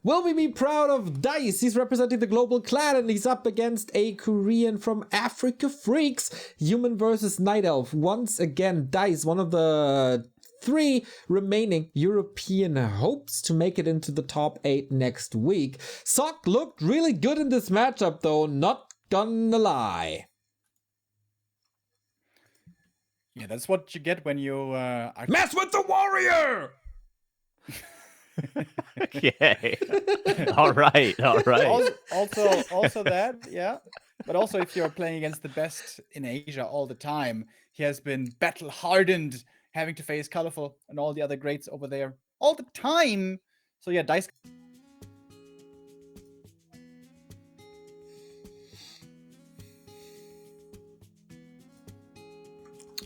Will we be proud of Dise? He's representing the global clan and he's up against a Korean from Africa Freaks. Human versus Night Elf. Once again, Dise, one of the 3 remaining European hopes to make it into the top 8 next week. Sock looked really good in this matchup though, not gonna lie. Yeah, that's what you get when you mess with the warrior! Okay. all right. Also that, yeah. But also if you're playing against the best in Asia all the time, he has been battle hardened, having to face Colorful and all the other greats over there all the time. So yeah, Dise.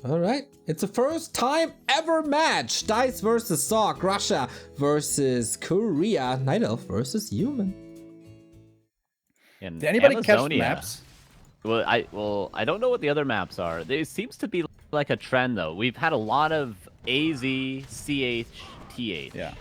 All right, it's a first time ever match. Dise versus Sock, Russia versus Korea, Night Elf versus Human. And Did anybody catch the Amazonia. maps? Well, I don't know what the other maps are. There seems to be like a trend though. We've had a lot of AZ, CH, TH. Yeah.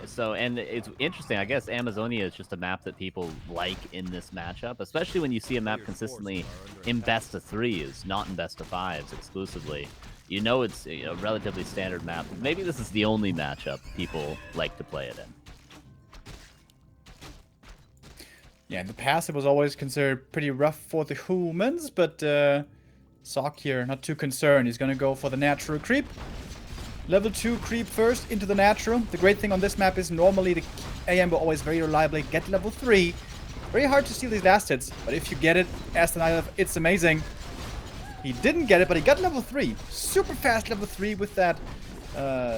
So, and it's interesting. I guess Amazonia is just a map that people like in this matchup, especially when you see a map consistently in best of 3s, not in best of 5s exclusively. You know it's a relatively standard map. Maybe this is the only matchup people like to play it in. Yeah, in the past it was always considered pretty rough for the humans, but Sock here, not too concerned. He's gonna go for the natural creep. Level 2 creep first into the natural. The great thing on this map is normally the AM will always very reliably get level 3. Very hard to steal these last hits, but if you get it as the Night Elf, it's amazing. He didn't get it, but he got level 3. Super fast level 3 with that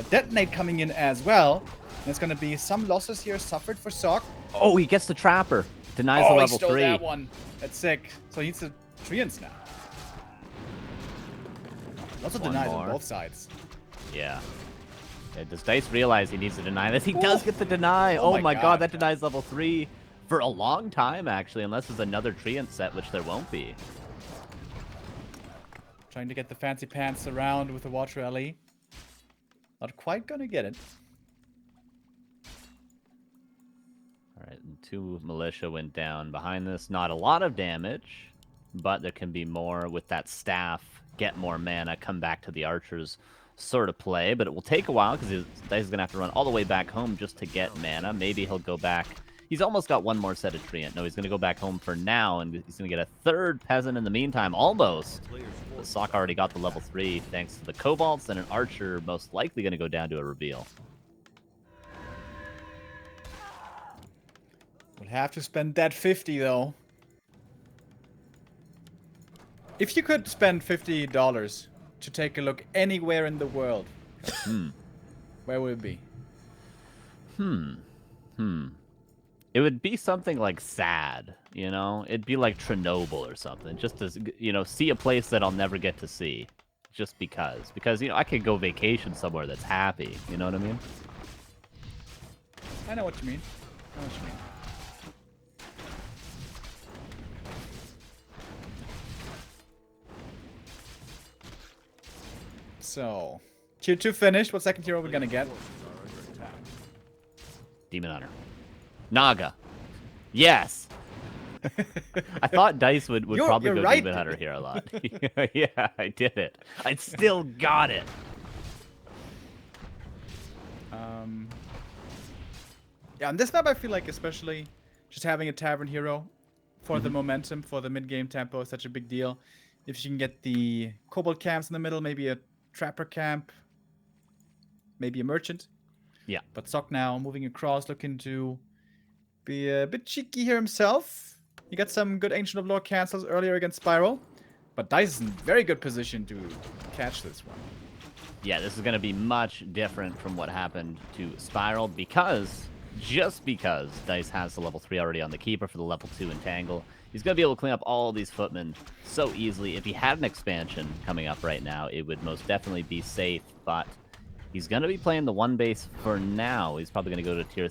detonate coming in as well. And it's going to be some losses here suffered for Sock. Oh, he gets the trapper. Denies the he level stole 3. that one. That's sick. So he needs the treants now. Also One denies more. on both sides. Yeah. Does Dise realize he needs to deny this? He does get the deny. Oh Oh my my god, God. that denies level 3 for a long time, actually, unless there's another treant set, which there won't be. Trying to get the fancy pants around with the Watcher LE. Not quite gonna get it. Alright, and 2 militia went down behind this. Not a lot of damage, but there can be more with that staff. Get more mana, come back to the archers sort of play, but it will take a while because Dise is going to have to run all the way back home just to get mana. Maybe he'll go back. He's almost got one more set of treant. No, he's going to go back home for now, and he's going to get a 3rd peasant in the meantime, almost. The Sock already got the level 3 thanks to the Cobalts, and an archer most likely going to go down to a reveal. Would have to spend that 50 though. If you could spend $50 to take a look anywhere in the world, where would it be? It would be something like sad, you know? It'd be like Chernobyl or something, just to, see a place that I'll never get to see. Just because. Because, I could go vacation somewhere that's happy, you know what I mean? I know what you mean. I know what you mean. So, tier 2 finished. What second hero are we gonna get? Demon Hunter. Naga. Yes! I thought Dise would probably go right. Demon Hunter here a lot. Yeah, I did it. I still got it. Yeah, on this map I feel like especially just having a Tavern hero for the momentum, for the mid-game tempo is such a big deal. If you can get the Cobalt camps in the middle, maybe a Trapper camp, maybe a Merchant. Yeah. But Sock now moving across, looking to be a bit cheeky here himself. He got some good Ancient of Lore cancels earlier against Spiral. But Dise is in very good position to catch this one. Yeah, this is going to be much different from what happened to Spiral just because Dise has the level 3 already on the Keeper for the level 2 Entangle. He's going to be able to clean up all these footmen so easily. If he had an expansion coming up right now, it would most definitely be safe, but he's going to be playing the 1 base for now. He's probably going to go to tier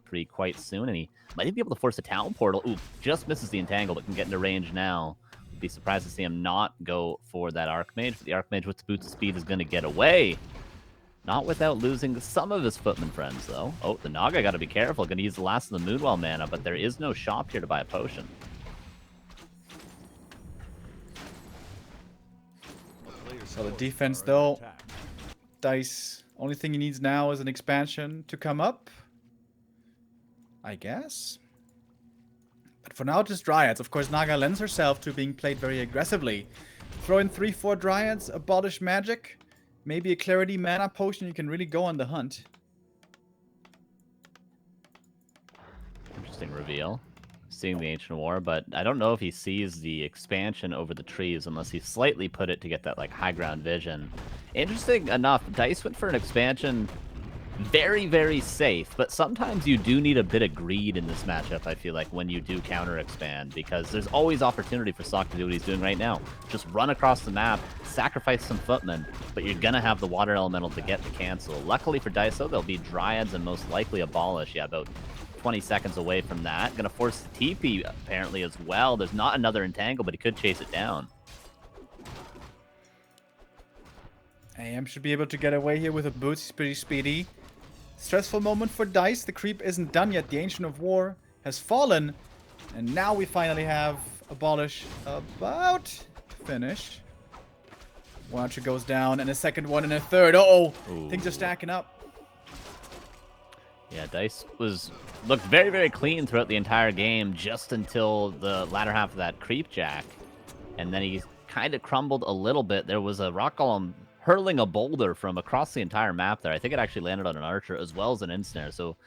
3 quite soon, and he might be able to force a Town Portal. Ooh, just misses the Entangle, but can get into range now. Would be surprised to see him not go for that Archmage, but the Archmage with the Boots of Speed is going to get away. Not without losing some of his footman friends, though. Oh, the Naga got to be careful. Going to use the last of the Moonwell mana, but there is no shop here to buy a potion. So the defense, though, Dise, only thing he needs now is an expansion to come up, I guess. But for now, just Dryads. Of course, Naga lends herself to being played very aggressively. Throw in 3-4 Dryads, abolish magic, maybe a Clarity mana potion, you can really go on the hunt. Interesting reveal. Seeing the Ancient War, but I don't know if he sees the expansion over the trees unless he slightly put it to get that like high ground vision. Interesting enough, Dise went for an expansion very, very safe, but sometimes you do need a bit of greed in this matchup, I feel like, when you do counter expand, because there's always opportunity for Sok to do what he's doing right now. Just run across the map, sacrifice some footmen, but you're gonna have the water elemental to get the cancel. Luckily for Dise, though, there'll be Dryads and most likely abolish. Yeah, about 20 seconds away from that. Gonna force the TP apparently as well. There's not another entangle, but he could chase it down. AM should be able to get away here with a boots. He's pretty speedy. Stressful moment for Dise. The creep isn't done yet. The Ancient of War has fallen. And now we finally have Abolish about to finish. One archer goes down, and a second one, and a third. Uh-oh! Things are stacking up. Yeah, Dise looked very, very clean throughout the entire game, just until the latter half of that creep jack. And then he kind of crumbled a little bit. There was a rock golem hurling a boulder from across the entire map there. I think it actually landed on an archer as well as an ensnare. So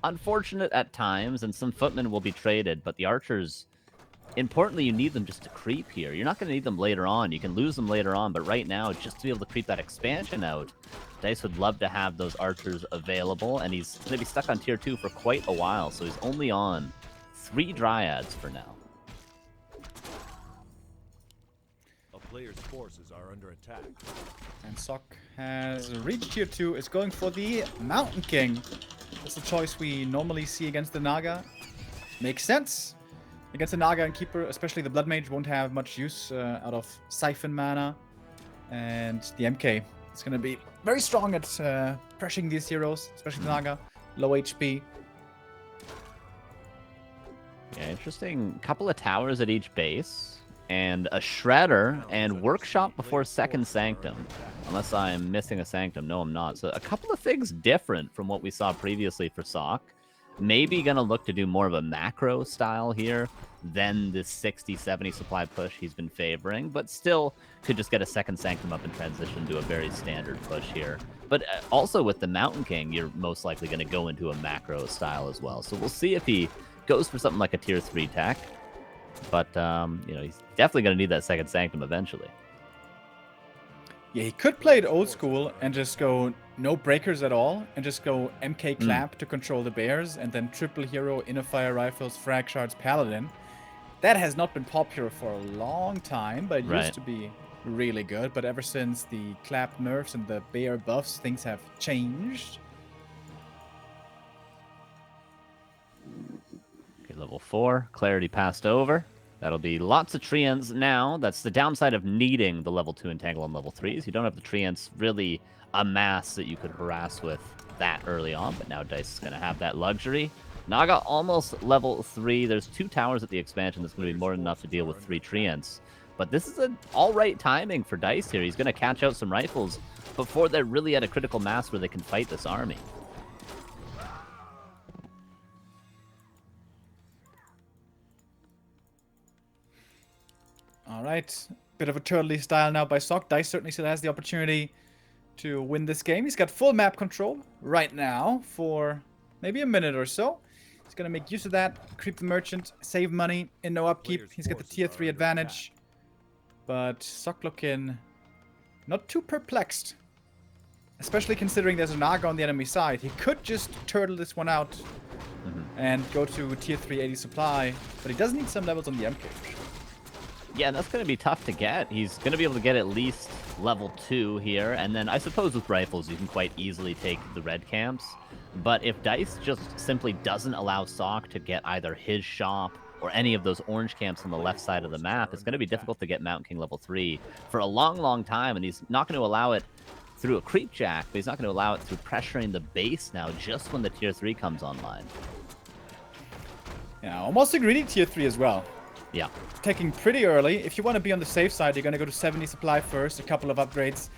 unfortunate at times, and some footmen will be traded, but the archers, importantly, you need them just to creep here. You're not going to need them later on. You can lose them later on, but right now, just to be able to creep that expansion out, Dise would love to have those archers available, and he's going to be stuck on tier 2 for quite a while, so he's only on 3 Dryads for now. A player's forces are under attack. And Sok has reached tier 2, is going for the Mountain King. That's the choice we normally see against the Naga. Makes sense. Against the Naga and Keeper, especially the Blood Mage, won't have much use out of Siphon mana. And the MK is going to be very strong at pressuring these heroes, especially the Naga. Low HP. Yeah, interesting. Couple of towers at each base. And a Shredder and Workshop before Second Sanctum. Unless I'm missing a Sanctum. No, I'm not. So a couple of things different from what we saw previously for Sok. Maybe going to look to do more of a macro style here than this 60-70 supply push he's been favoring. But still could just get a Second Sanctum up and transition to a very standard push here. But also with the Mountain King, you're most likely going to go into a macro style as well. So we'll see if he goes for something like a tier 3 tech. But, you know, he's definitely going to need that Second Sanctum eventually. Yeah, he could play it old school and just go no breakers at all and just go MK Clap to control the bears and then triple hero, inner fire rifles, frag shards, paladin. That has not been popular for a long time, but it used to be really good. But ever since the Clap nerfs and the bear buffs, things have changed. Level 4, Clarity passed over. That'll be lots of treants now. That's the downside of needing the level 2 Entangle on level 3s. You don't have the treants really amass that you could harass with that early on, but now Dise is going to have that luxury. Naga almost level 3. There's 2 towers at the expansion. That's going to be more than enough to deal with 3 treants. But this is an all-right timing for Dise here. He's going to catch out some rifles before they're really at a critical mass where they can fight this army. All right, bit of a turtley style now by Sok. Dise certainly still has the opportunity to win this game. He's got full map control right now for maybe a minute or so. He's going to make use of that, creep the merchant, save money in no upkeep. He's got the tier 3 advantage. But Sok looking not too perplexed, especially considering there's a Naga on the enemy side. He could just turtle this one out and go to tier 3 80 supply, but he does need some levels on the MK. Yeah, that's going to be tough to get. He's going to be able to get at least level 2 here. And then I suppose with rifles, you can quite easily take the red camps. But if Dise just simply doesn't allow Sok to get either his shop or any of those orange camps on the left side of the map, it's going to be difficult to get Mountain King level 3 for a long, long time. And he's not going to allow it through a creep jack, but he's not going to allow it through pressuring the base now just when the tier 3 comes online. Yeah, almost a greedy tier 3 as well. Yeah. Taking pretty early. If you want to be on the safe side, you're going to go to 70 supply first, a couple of upgrades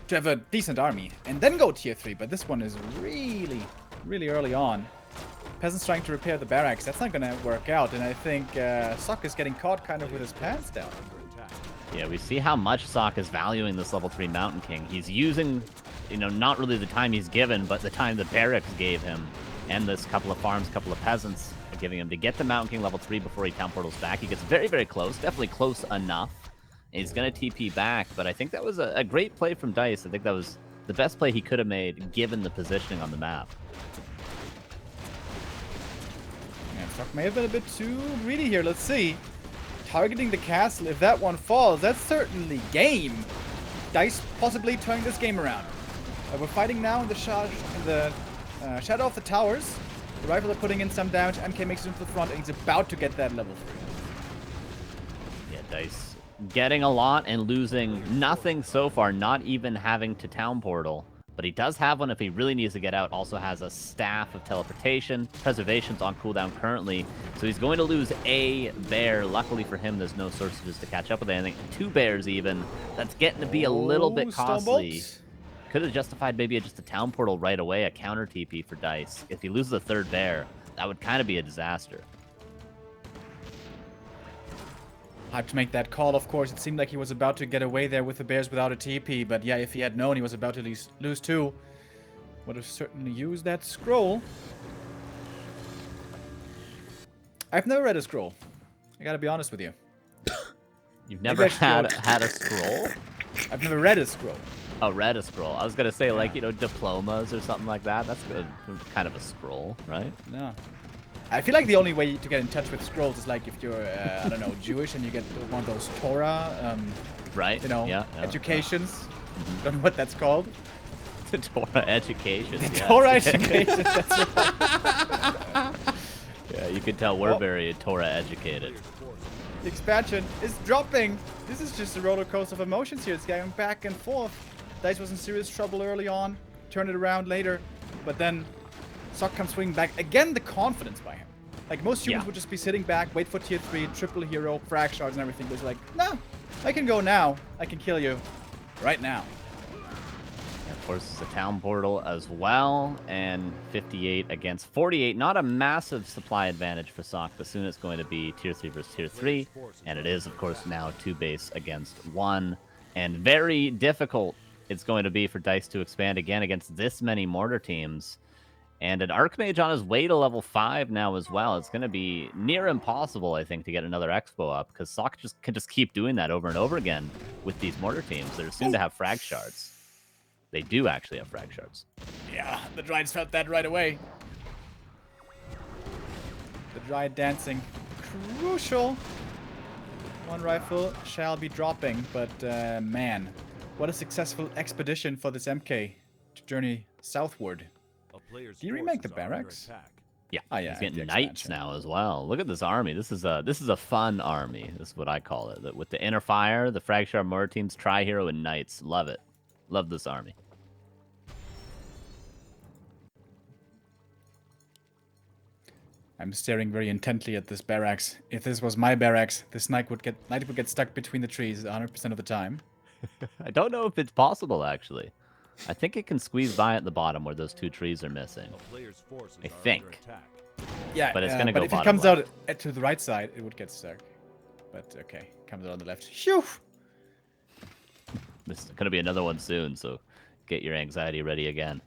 to have a decent army, and then go tier 3. But this one is really, really early on. Peasants trying to repair the barracks. That's not going to work out, and I think Sok is getting caught kind of with his pants down. Yeah, we see how much Sok is valuing this level 3 Mountain King. He's using, you know, not really the time he's given, but the time the barracks gave him, and this couple of farms, couple of peasants are giving him to get the Mountain King level 3 before he town portals back. He gets very, very close, definitely close enough. He's going to TP back, but I think that was a great play from Dise. I think that was the best play he could have made, given the positioning on the map. Yeah, Sok may have been a bit too greedy here. Let's see. Targeting the castle, if that one falls, that's certainly game. Dise possibly turning this game around. We're fighting now in the shadow of the towers. The rifle are putting in some damage. MK makes it into the front, and he's about to get that level 3. Yeah, Dise getting a lot and losing nothing so far, not even having to town portal. But he does have one if he really needs to get out. Also has a staff of teleportation. Preservation's on cooldown currently. So he's going to lose a bear. Luckily for him, there's no sorceresses to catch up with anything. 2 bears even. That's getting to be a little bit costly. Could have justified maybe just a town portal right away, a counter TP for Dise. If he loses a 3rd bear, that would kind of be a disaster. Hard to make that call, of course. It seemed like he was about to get away there with the bears without a TP. But yeah, if he had known he was about to lose 2, would have certainly used that scroll. I've never read a scroll. I gotta be honest with you. You've never had a scroll? I've never read a scroll. Oh, read a scroll. I was going to say, like, you know, diplomas or something like that. That's kind of a scroll, right? No. I feel like the only way to get in touch with scrolls is like if you're, I don't know, Jewish and you get one of those Torah, right? You know, yeah, educations. Don't know what that's called. The Torah education. The Torah education, that's right. Yeah, you can tell we're very Torah educated. The expansion is dropping. This is just a roller coaster of emotions here. It's going back and forth. Dise was in serious trouble early on. Turned it around later. But then Sok comes swinging back. Again, the confidence by him. Like, most humans would just be sitting back, wait for tier 3, triple hero, frag shards and everything. But he's like, no, I can go now. I can kill you right now. Of course, it's a town portal as well, and 58 against 48. Not a massive supply advantage for Sok, but soon it's going to be tier 3 versus tier 3, and it is, of course, now 2 base against 1, and very difficult it's going to be for Dise to expand again against this many mortar teams. And an Archmage on his way to level 5 now as well. It's going to be near impossible, I think, to get another Expo up, because Sok can just keep doing that over and over again with these mortar teams. They're soon to have frag shards. They do actually have frag shards. Yeah, the Dryads felt that right away. The Dryad dancing. Crucial. 1 rifle shall be dropping, but man, what a successful expedition for this MK to journey southward. Do you remake the barracks? Yeah, oh, yeah, he's getting knights now as well. Look at this army. This is a fun army. This is what I call it. With the inner fire, the frag shard mortar teams, tri-hero, and knights. Love it. Love this army. I'm staring very intently at this barracks. If this was my barracks, this knight would get stuck between the trees 100% of the time. I don't know if it's possible, actually. I think it can squeeze by at the bottom where those 2 trees are missing. I think. Yeah, but it's gonna go. But if it comes out to the right side, it would get stuck. But okay, comes out on the left. Phew! This is gonna be another one soon, so get your anxiety ready again.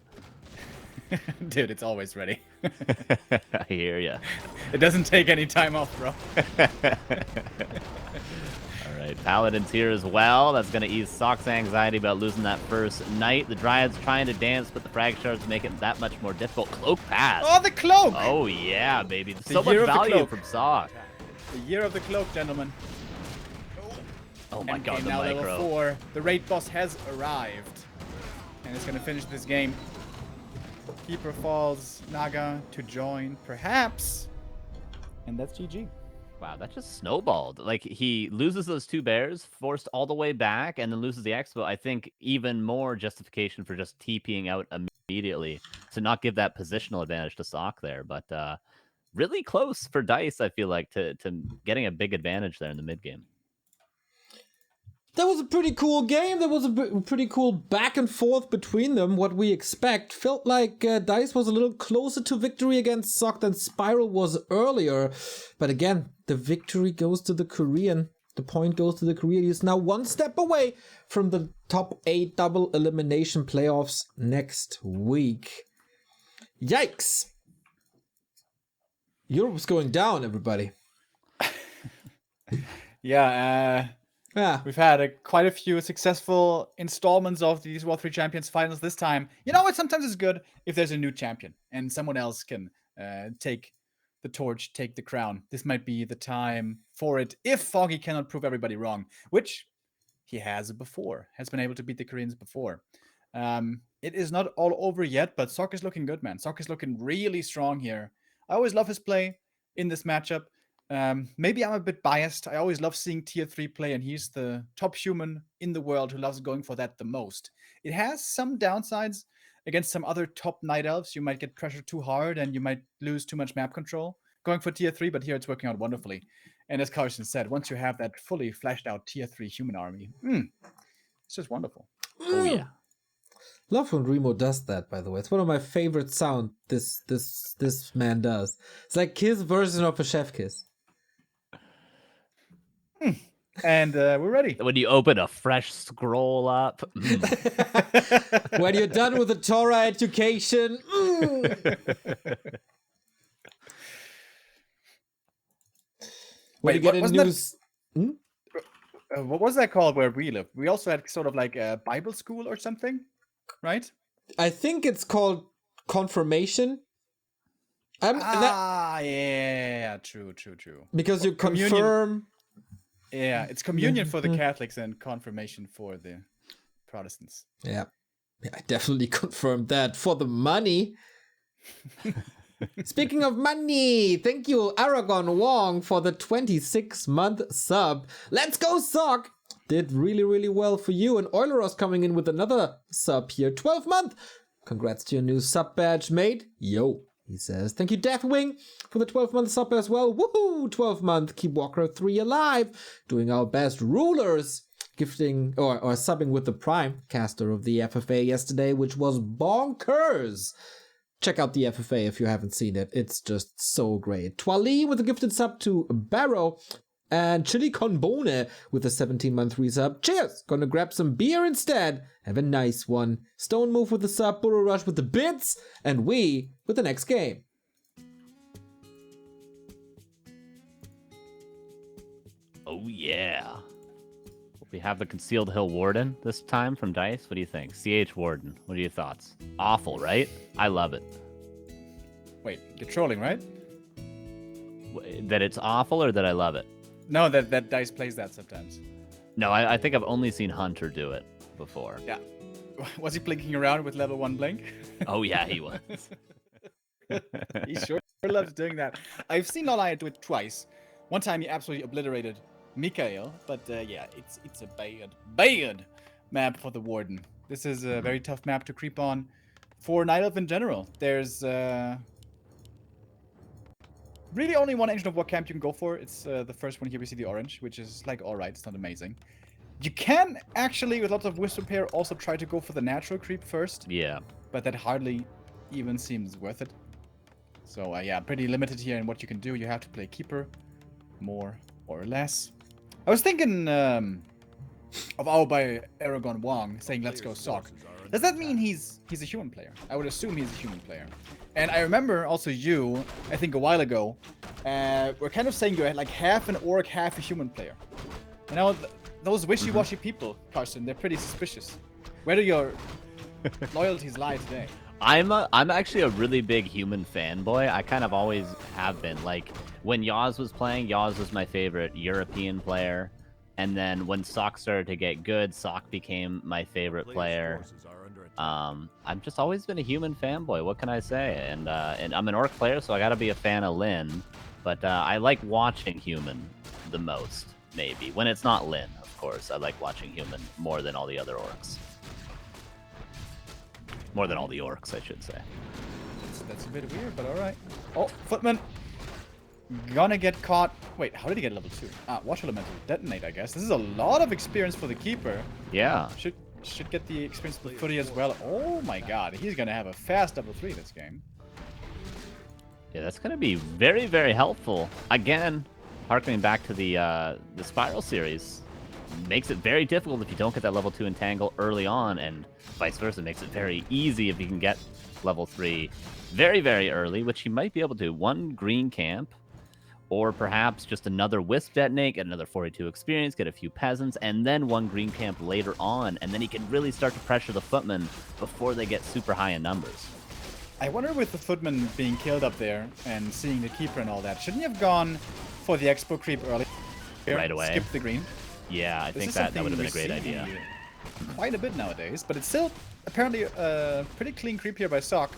Dude, it's always ready. I hear ya. It doesn't take any time off, bro. Alright, Paladin's here as well. That's going to ease Sok's anxiety about losing that first knight. The Dryad's trying to dance, but the frag shards make it that much more difficult. Cloak pass. Oh, the cloak! Oh, yeah, baby. So much value from Sok. The year of the cloak, gentlemen. Oh my god, the now micro. Level 4. The raid boss has arrived. And it's going to finish this game. Keeper falls, Naga to join, perhaps. And that's GG. Wow, that just snowballed. Like, he loses those 2 bears, forced all the way back, and then loses the expo. I think even more justification for just TPing out immediately to not give that positional advantage to Sock there. But really close for Dise, I feel like, to getting a big advantage there in the mid game. That was a pretty cool game. There was a pretty cool back and forth between them. What we expect felt like Dise was a little closer to victory against Sock than Spiral was earlier. But again, the victory goes to the Korean. The point goes to the Korean. He's now 1 step away from the top 8 double elimination playoffs next week. Yikes! Europe's going down, everybody. Yeah, Yeah. we've had quite a few successful installments of these World 3 Champions finals this time. You know what? Sometimes it's good if there's a new champion and someone else can take the torch, take the crown. This might be the time for it if Foggy cannot prove everybody wrong, which he has been able to beat the Koreans before. It is not all over yet, but Sok is looking good, man. Sok is looking really strong here. I always love his play in this matchup. Maybe I'm a bit biased. I always love seeing tier 3 play, and he's the top human in the world who loves going for that the most. It has some downsides against some other top night elves. You might get pressured too hard, and you might lose too much map control going for tier 3, but here it's working out wonderfully. And as Carson said, once you have that fully fleshed out tier 3 human army, it's just wonderful. Oh, yeah. Love when Remo does that, by the way. It's one of my favorite sound this man does. It's like his version of a chef kiss. And we're ready. When you open a fresh scroll up. When you're done with the Torah education. When you get a news. What was that called where we live? We also had sort of like a Bible school or something, right? I think it's called confirmation. Yeah, true. Because you Communion. confirm. Yeah, it's communion for the Catholics and confirmation for the Protestants. Yeah, I definitely confirmed that for the money. Speaking of money, thank you, Aragon Wong, for the 26-month sub. Let's go, Sock! Did really, really well for you. And Euleros coming in with another sub here. 12-month! Congrats to your new sub badge, mate. Yo, he says. Thank you, Deathwing, for the 12-month sub as well. Woohoo! 12-month. Keep Warcraft 3 alive. Doing our best. Rulers gifting or subbing with the Prime caster of the FFA yesterday, which was bonkers. Check out the FFA if you haven't seen it. It's just so great. Twali with a gifted sub to Barrow. And Chili Con Bone with a 17-month resub. Cheers! Gonna grab some beer instead. Have a nice one. Stone Move with the sub. Burrow Rush with the bits. And we with the next game. Oh, yeah. We have the Concealed Hill Warden this time from Dise. What do you think? CH Warden, what are your thoughts? Awful, right? I love it. Wait, you're trolling, right? That it's awful or that I love it? No, that Dise plays that sometimes. No, I think I've only seen Hunter do it before. Yeah. Was he blinking around with level 1 blink? Oh, yeah, he was. He sure loves doing that. I've seen Olaya do it twice. One time he absolutely obliterated Mikael, but yeah, it's a bad map for the Warden. This is a very tough map to creep on for Night Elf in general. There's really only one engine of what camp you can go for. It's the first one here. We see the orange, which is like alright, it's not amazing. You can actually, with lots of Wisp Repair, also try to go for the natural creep first. Yeah. But that hardly even seems worth it. So yeah, pretty limited here in what you can do. You have to play Keeper, more or less. I was thinking of our by Aragon Wong saying let's go Sock. Does that mean he's a human player? I would assume he's a human player. And I remember also you, I think a while ago, were kind of saying you're like half an orc, half a human player. You know, those wishy-washy people, Carson, they're pretty suspicious. Where do your loyalties lie today? I'm actually a really big human fanboy. I kind of always have been. Like, when Yaz was playing, Yaz was my favorite European player. And then when Sock started to get good, Sock became my favorite player. I've just always been a human fanboy. What can I say? And I'm an orc player, so I gotta be a fan of Lyn. But I like watching human the most, maybe. When it's not Lin, of course. I like watching human more than all the other orcs. More than all the orcs, I should say. That's a bit weird, but alright. Oh, Footman! Gonna get caught. Wait, how did he get level 2? Watch Elemental Detonate, I guess. This is a lot of experience for the Keeper. Yeah. Should get the experience for the Footy as well. Oh my god, he's gonna have a fast level 3 this game. Yeah, that's going to be very, very helpful. Again, harkening back to the Spiral series, makes it very difficult if you don't get that level 2 entangle early on, and vice versa. Makes it very easy if you can get level 3 very, very early, which you might be able to. One green camp, or perhaps just another Wisp detonate, get another 42 experience, get a few peasants, and then one green camp later on, and then he can really start to pressure the footmen before they get super high in numbers. I wonder with the Footman being killed up there and seeing the Keeper and all that, shouldn't you have gone for the Expo creep early? Right away. Skip the green. Yeah, I think that would have been a great idea. Quite a bit nowadays, but it's still apparently a pretty clean creep here by Sock.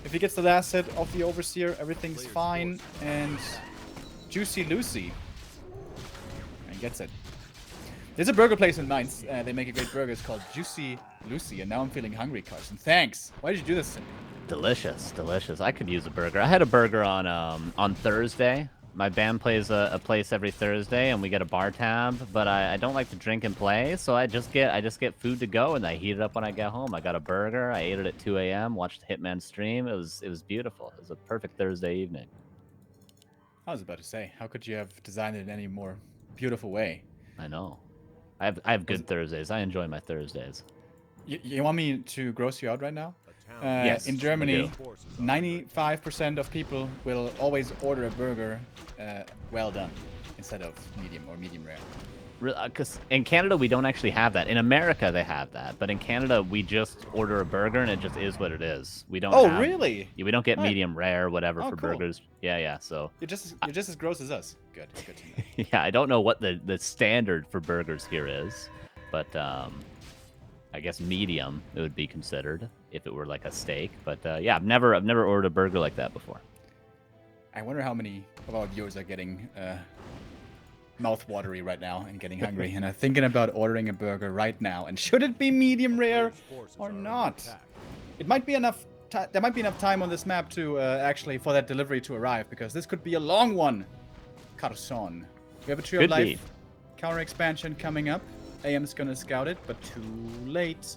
If he gets the last hit of the Overseer, everything's fine, and Juicy Lucy. And he gets it. There's a burger place in Mainz. They make a great burger. It's called Juicy Lucy, and now I'm feeling hungry, Carson. Thanks. Why did you do this to me? Delicious, delicious. I could use a burger. I had a burger on Thursday. My band plays a place every Thursday, and we get a bar tab. But I don't like to drink and play, so I just get food to go, and I heat it up when I get home. I got a burger. I ate it at 2 a.m. Watched Hitman stream. It was beautiful. It was a perfect Thursday evening. I was about to say, how could you have designed it in any more beautiful way? I know. I have good Thursdays. I enjoy my Thursdays. You want me to gross you out right now? Yes, in Germany, 95% of people will always order a burger well done instead of medium or medium rare. Because in Canada, we don't actually have that. In America, they have that. But in Canada, we just order a burger, and it just is what it is. We don't Oh, really? Yeah, we don't get Right. medium rare, whatever, Oh, for cool. burgers. Yeah, so... You're just as gross as us. Good to know. Yeah, I don't know what the standard for burgers here is. But I guess medium it would be considered if it were like a steak. But yeah, I've never ordered a burger like that before. I wonder how many of our viewers are getting mouth-watery right now and getting hungry and are thinking about ordering a burger right now. And should it be medium rare or not? It might be enough. There might be enough time on this map to actually for that delivery to arrive, because this could be a long one. Carson. We have a Tree of Could Life be. counter expansion coming up. AM's gonna scout it, but too late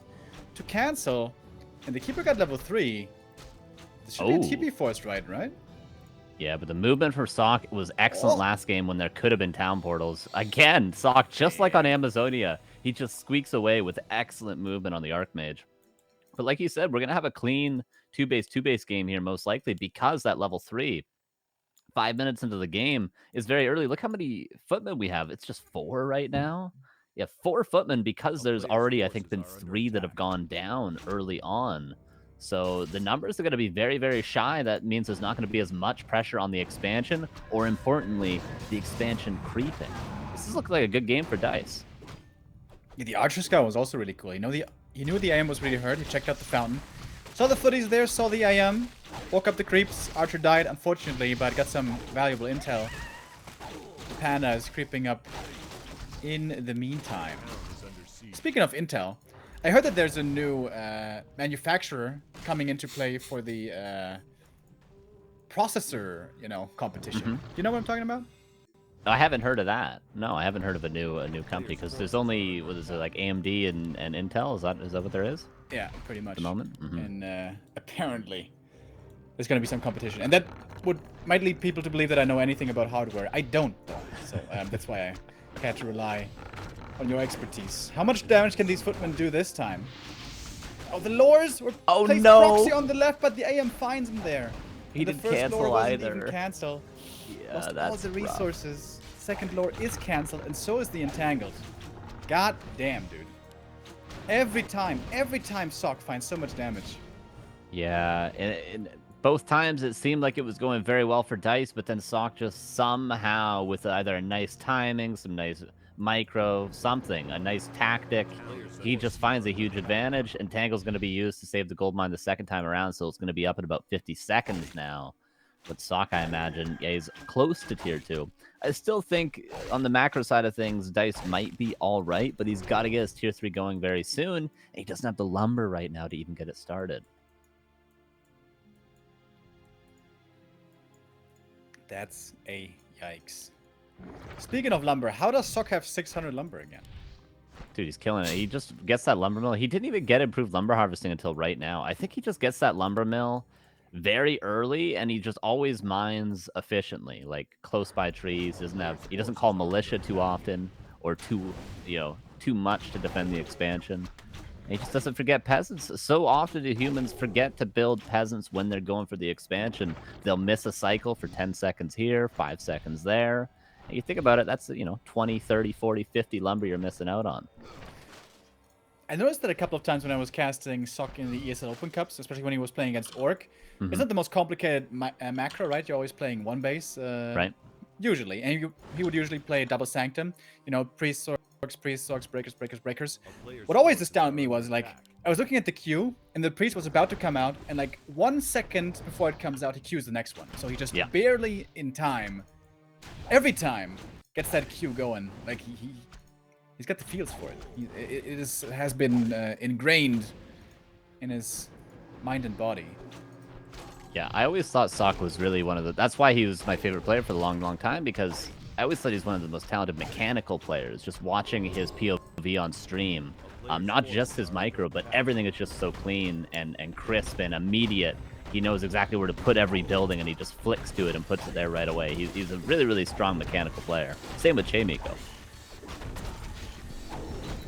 to cancel. And the Keeper got level 3. This should be a TP force right? Yeah, but the movement for Sock was excellent last game when there could have been town portals. Again, Sock, just like on Amazonia, he just squeaks away with excellent movement on the Archmage. But like you said, we're going to have a clean two-base game here, most likely, because that level 3, 5 minutes into the game, is very early. Look how many footmen we have. It's just 4 right now. Yeah, 4 footmen, because there's already, I think, been 3 that have gone down early on. So the numbers are going to be very, very shy. That means there's not going to be as much pressure on the expansion, or importantly, the expansion creeping. This is looking like a good game for Dise. Yeah, the Archer Scout was also really cool. He knew the AM was really hurt. He checked out the fountain. Saw the footies there, saw the AM. Woke up the creeps. Archer died, unfortunately, but got some valuable intel. The Panda is creeping up in the meantime. Speaking of intel, I heard that there's a new manufacturer coming into play for the processor, competition. You know what I'm talking about? I haven't heard of that. No, I haven't heard of a new company, because there's only, what is it, like AMD and Intel? Is that what there is? Yeah, pretty much. At the moment? And apparently there's going to be some competition. And that might lead people to believe that I know anything about hardware. I don't, though. So that's why I had to rely on your expertise. How much damage can these footmen do this time? Oh, the lures were placed proxy on the left, but the AM finds him there. He the didn't first cancel lure wasn't either. Even cancel. Yeah, Lost all that's the rough. resources. Second lure is cancelled, and so is the entangled. God damn, dude. Every time Sock finds so much damage. Yeah, and both times it seemed like it was going very well for Dise, but then Sock just somehow, with either a nice timing, some nice micro, something, a nice tactic, he just finds a huge advantage. Entangle's going to be used to save the gold mine the second time around, so it's going to be up at about 50 seconds now. But Sock, I imagine, yeah, he's close to tier 2. I still think on the macro side of things, Dise might be all right, but he's got to get his tier 3 going very soon. And he doesn't have the lumber right now to even get it started. That's a yikes. Speaking of lumber, how does Sock have 600 lumber again? Dude, he's killing it. He just gets that lumber mill. He didn't even get improved lumber harvesting until right now. I think he just gets that lumber mill very early, and he just always mines efficiently, like close by trees. He doesn't call militia too often or too much to defend the expansion. And he just doesn't forget peasants. So often do humans forget to build peasants when they're going for the expansion. They'll miss a cycle for 10 seconds here, 5 seconds there. And you think about it, that's 20, 30, 40, 50 lumber you're missing out on. I noticed that a couple of times when I was casting Sock in the ESL Open Cups, especially when he was playing against Orc. It's not the most complicated macro, right? You're always playing one base. Right. Usually. And he would usually play double Sanctum. Priest, Sorks, Breakers. What always astounded me was, like, I was looking at the queue, and the Priest was about to come out, and, like, 1 second before it comes out, he queues the next one. So he just barely in time, every time, gets that queue going. Like, he's got the feels for it. It has been ingrained in his mind and body. Yeah, I always thought Sock was really one of the... That's why he was my favorite player for a long, long time, because I always thought he's one of the most talented mechanical players. Just watching his POV on stream, not just his micro, but everything is just so clean and crisp and immediate. He knows exactly where to put every building, and he just flicks to it and puts it there right away. He's a really, really strong mechanical player. Same with Chimiko.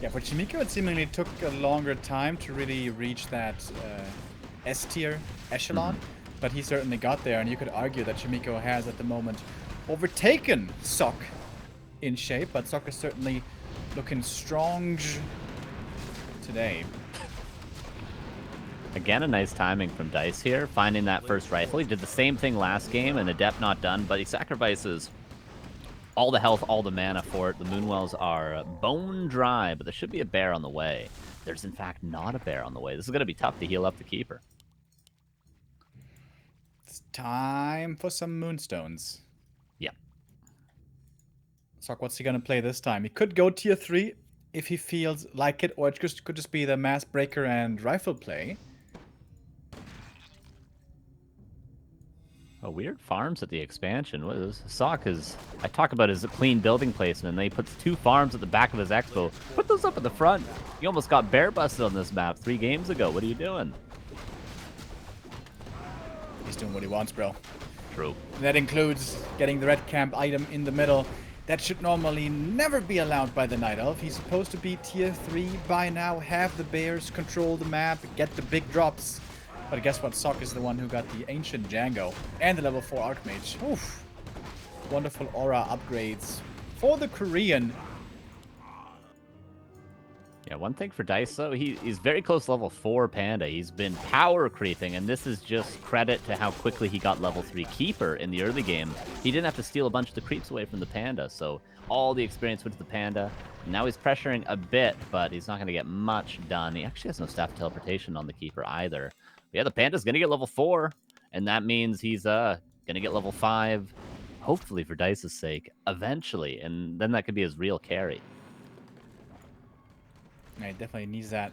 Yeah, for Chimiko, it seemingly took a longer time to really reach that S-tier echelon. But he certainly got there, and you could argue that Chimiko has, at the moment, overtaken Sock in shape, but Sock is certainly looking strong today. Again, a nice timing from Dise here, finding that first rifle. He did the same thing last game, and Adept not done, but he sacrifices all the health, all the mana for it. The Moonwells are bone dry, but there should be a bear on the way. There's, in fact, not a bear on the way. This is going to be tough to heal up the Keeper. It's time for some Moonstones. Yep. Sock, what's he gonna play this time? He could go tier 3 if he feels like it, or it could just be the Mass Breaker and Rifle play. Oh, weird farms at the expansion. What is Sock is... I talk about his clean building placement, and then he puts 2 farms at the back of his expo. Put those up at the front. You almost got bear busted on this map 3 games ago. What are you doing? He's doing what he wants, bro. True. That includes getting the red camp item in the middle. That should normally never be allowed by the Night Elf. He's supposed to be tier 3 by now, have the bears, control the map, get the big drops. But guess what? Sock is the one who got the Ancient Django and the level 4 Archmage. Oof. Wonderful aura upgrades for the Korean. Yeah, one thing for Dise, though, he's very close to level 4 Panda. He's been power creeping, and this is just credit to how quickly he got level 3 Keeper in the early game. He didn't have to steal a bunch of the creeps away from the Panda, so all the experience went to the Panda. Now he's pressuring a bit, but he's not going to get much done. He actually has no staff teleportation on the Keeper either. But yeah, the Panda's going to get level 4, and that means he's going to get level 5, hopefully for Dice's sake, eventually, and then that could be his real carry. Yeah, he definitely needs that.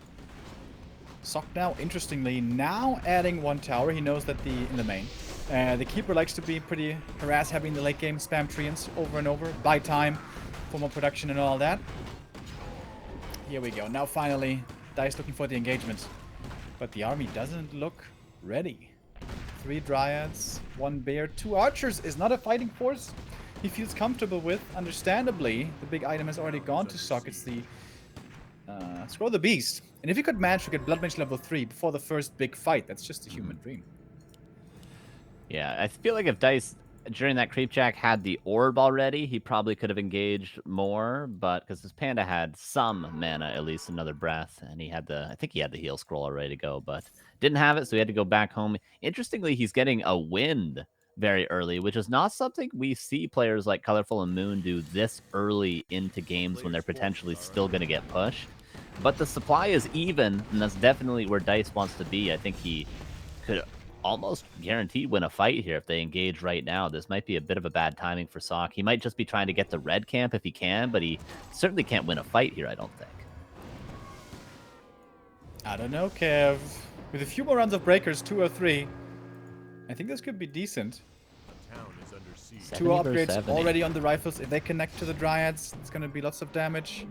Sock now, interestingly, now adding 1 tower. He knows that in the main, the Keeper likes to be pretty harass-heavy in the late game, spam treants over and over, buy time for more production and all that. Here we go. Now finally, Dise looking for the engagement. But the army doesn't look ready. 3 Dryads, 1 Bear, 2 Archers is not a fighting force he feels comfortable with. Understandably, the big item has already gone to Sock. It's the Scroll the Beast. And if you could manage to get Blood Mage level 3 before the first big fight, that's just a human dream. Yeah, I feel like if Dise, during that creep jack, had the orb already, he probably could have engaged more, but because his Panda had some mana, at least another breath, and he had I think he had the heal scroll already to go, but didn't have it, so he had to go back home. Interestingly, he's getting a wind very early, which is not something we see players like Colorful and Moon do this early into games when they're potentially still going to get pushed. But the supply is even, and that's definitely where Dise wants to be. I think he could almost guaranteed win a fight here if they engage right now. This might be a bit of a bad timing for Sock. He might just be trying to get the red camp if he can, but he certainly can't win a fight here, I don't think. I don't know, Kev. With a few more rounds of breakers, 2 or 3, I think this could be decent. The town is under siege. 2 upgrades already on the rifles. If they connect to the Dryads, it's going to be lots of damage.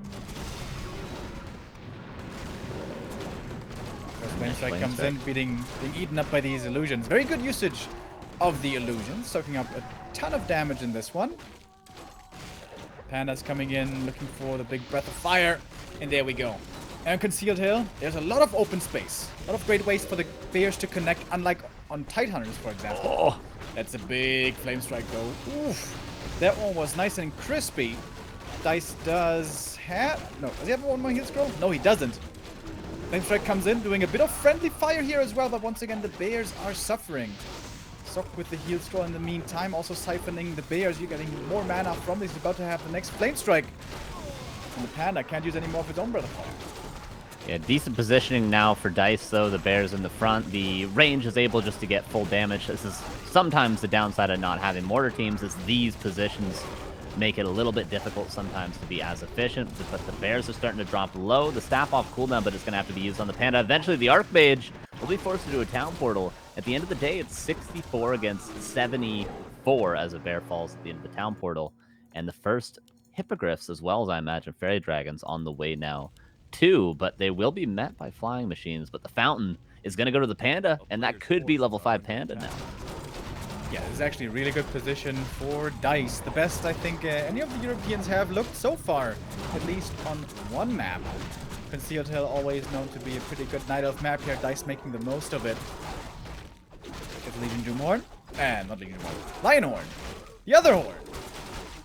Flame Strike comes in, being eaten up by these illusions. Very good usage of the illusions, soaking up a ton of damage in this one. Panda's coming in, looking for the big breath of fire, and there we go. And Concealed Hill, there's a lot of open space. A lot of great ways for the bears to connect, unlike on Tidehunters, for example. Oh, That's a big Flame Strike, though. Oof. That one was nice and crispy. Dise does have... No, does he have one more heal scroll? No, he doesn't. Flame Strike comes in, doing a bit of friendly fire here as well, but once again, the bears are suffering. Sock with the heal scroll in the meantime, also siphoning the bears. You're getting more mana from this. He's about to have the next Flame Strike. And the Panda can't use any more of his own Breath of Fire. yeah, decent positioning now for Dise, though. The bears in the front. The range is able just to get full damage. This is sometimes the downside of not having mortar teams, is these positions make it a little bit difficult sometimes to be as efficient, but the bears are starting to drop low. The staff off cooldown, but it's going to have to be used on the Panda. Eventually, the Archmage will be forced to do a town portal. At the end of the day, it's 64 against 74 as a bear falls at the end of the town portal. And the first Hippogriffs, as well as I imagine Fairy Dragons, on the way now too, but they will be met by flying machines. But the Fountain is going to go to the Panda, and that could be level 5 Panda now. Yeah, this is actually a really good position for Dise. The best, I think, any of the Europeans have looked so far, at least on one map. Concealed Hill, always known to be a pretty good Night Elf map here. Dise making the most of it. Get Legion Doomhorn. And not Legion Doomhorn. Lionhorn. The other horn.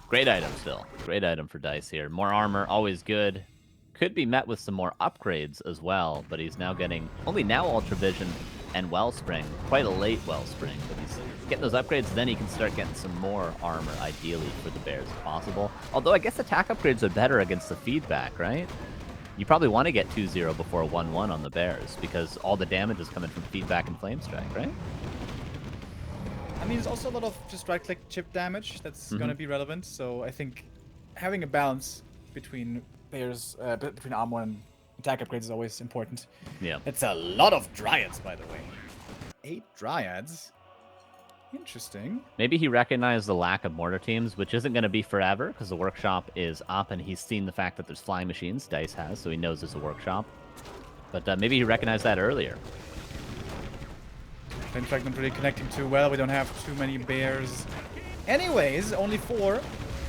Great item still. Great item for Dise here. More armor, always good. Could be met with some more upgrades as well, but he's now getting only now Ultra Vision and Wellspring. Quite a late Wellspring, but he's getting those upgrades, then he can start getting some more armor, ideally, for the bears if possible. Although I guess attack upgrades are better against the feedback, right? You probably want to get 2-0 before 1-1 on the bears, because all the damage is coming from feedback and flame strike, right? I mean, there's also a lot of just right-click chip damage that's going to be relevant, so I think having a balance between bears, between armor and attack upgrades is always important. Yeah. It's a lot of Dryads, by the way. 8 Dryads. Interesting. Maybe he recognized the lack of mortar teams, which isn't going to be forever, because the workshop is up, and he's seen the fact that there's flying machines, Dise has, so he knows there's a workshop. But maybe he recognized that earlier. Flame Strike not really connecting too well. We don't have too many bears. Anyways, only 4.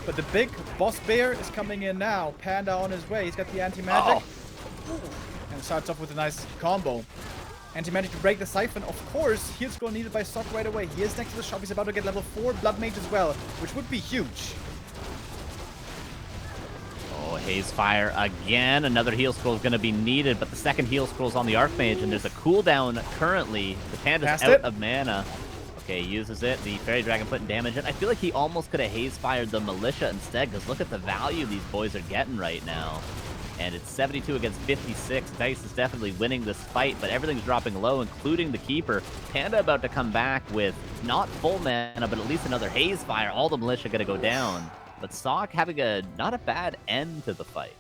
But the big boss bear is coming in now. Panda on his way. He's got the anti-magic. Oh. And starts off with a nice combo. Anti-magic to break the siphon. Of course, heal scroll needed by Sock right away. He is next to the shop. He's about to get level 4 Blood Mage as well, which would be huge. Oh, Haze Fire again. Another heal scroll is going to be needed, but the second heal scroll is on the Archmage, and there's a cooldown currently. The Panda's out of mana. Okay, uses it. The Fairy Dragon putting damage in. I feel like he almost could have Haze Fired the Militia instead, because look at the value these boys are getting right now. And it's 72 against 56. Dise is definitely winning this fight, but everything's dropping low, including the Keeper. Panda about to come back with not full mana, but at least another Haze Fire. All the Militia going to go down. But Sock having not a bad end to the fight.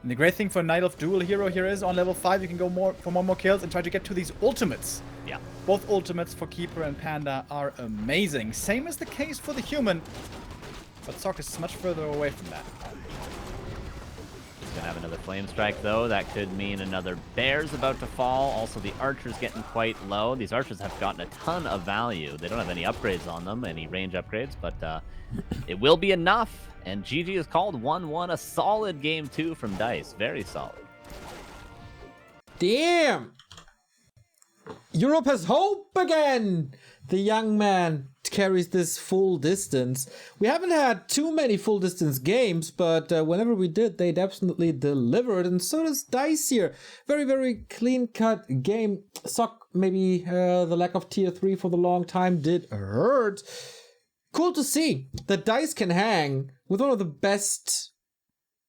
And the great thing for Night Elf Dual Hero here is on level 5 you can go for more kills and try to get to these ultimates. Yeah. Both ultimates for Keeper and Panda are amazing. Same is the case for the human. But Sock is much further away from that. He's going to have another Flame Strike, though. That could mean another Bear's about to fall. Also, the Archer's getting quite low. These Archers have gotten a ton of value. They don't have any upgrades on them, any range upgrades, but it will be enough. And GG is called 1-1. A solid game 2 from Dise. Very solid. Damn! Europe has hope again! The young man carries this full distance. We haven't had too many full distance games, but whenever we did, they definitely delivered, and so does Dise here. Very, very clean-cut game. Sock, maybe the lack of tier 3 for the long time did hurt. Cool to see that Dise can hang with one of the best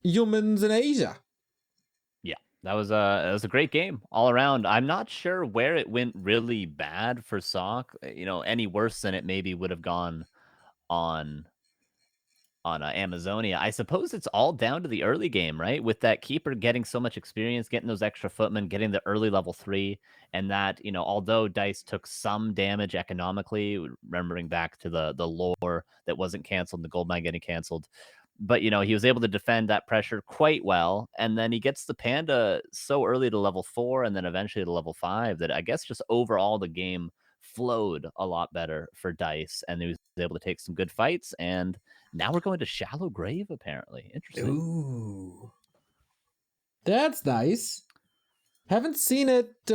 humans in Asia. Yeah, That was a great game all around. I'm not sure where it went really bad for Sock. Any worse than it maybe would have gone on Amazonia. I suppose it's all down to the early game, right? With that keeper getting so much experience, getting those extra footmen, getting the early level 3, and that, although Dice took some damage economically, remembering back to the lore that wasn't canceled, the gold mine getting canceled, but he was able to defend that pressure quite well, and then he gets the panda so early to level 4 and then eventually to level 5 that I guess just overall the game flowed a lot better for Dice, and he was able to take some good fights, and now we're going to Shallow Grave, apparently. Interesting. Ooh. That's nice. Haven't seen it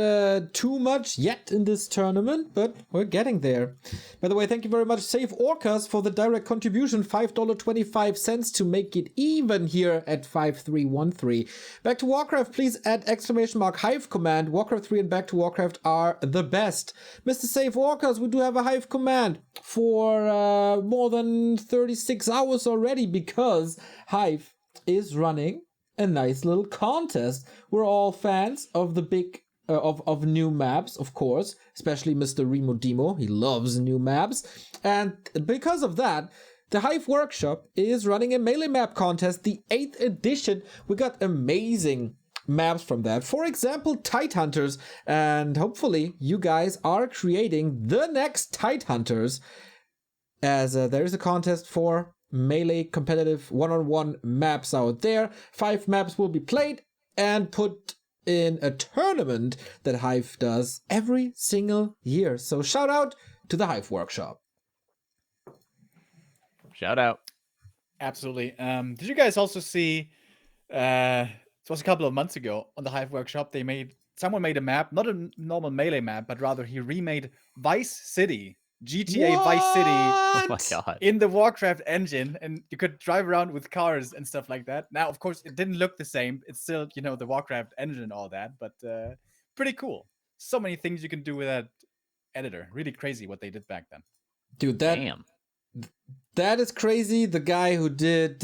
too much yet in this tournament, but we're getting there. By the way, thank you very much, Save Orcas, for the direct contribution, $5.25 to make it even here at 5313. Back to Warcraft, please add !Hive command. Warcraft 3 and Back to Warcraft are the best. Mr. Save Orcas, we do have a Hive command for more than 36 hours already, because Hive is running a nice little contest. We're all fans of the big of new maps, of course, especially Mr. Remo Demo. He loves new maps, and because of that, the Hive Workshop is running a melee map contest, the 8th edition. We got amazing maps from that. For example, Tide Hunters, and hopefully you guys are creating the next Tide Hunters, as there is a contest for melee competitive one-on-one maps out there. 5 maps will be played and put in a tournament that Hive does every single year. So shout out to the Hive Workshop. Shout out. Absolutely. Did you guys also see, it was a couple of months ago on the Hive Workshop, someone made a map, not a normal melee map, but rather he remade Vice City, GTA Vice City, Oh my god. in the Warcraft engine, and you could drive around with cars and stuff like that. Now, of course, it didn't look the same. It's still, the Warcraft engine and all that, but pretty cool. So many things you can do with that editor. Really crazy what they did back then. Dude, Damn. that is crazy. The guy who did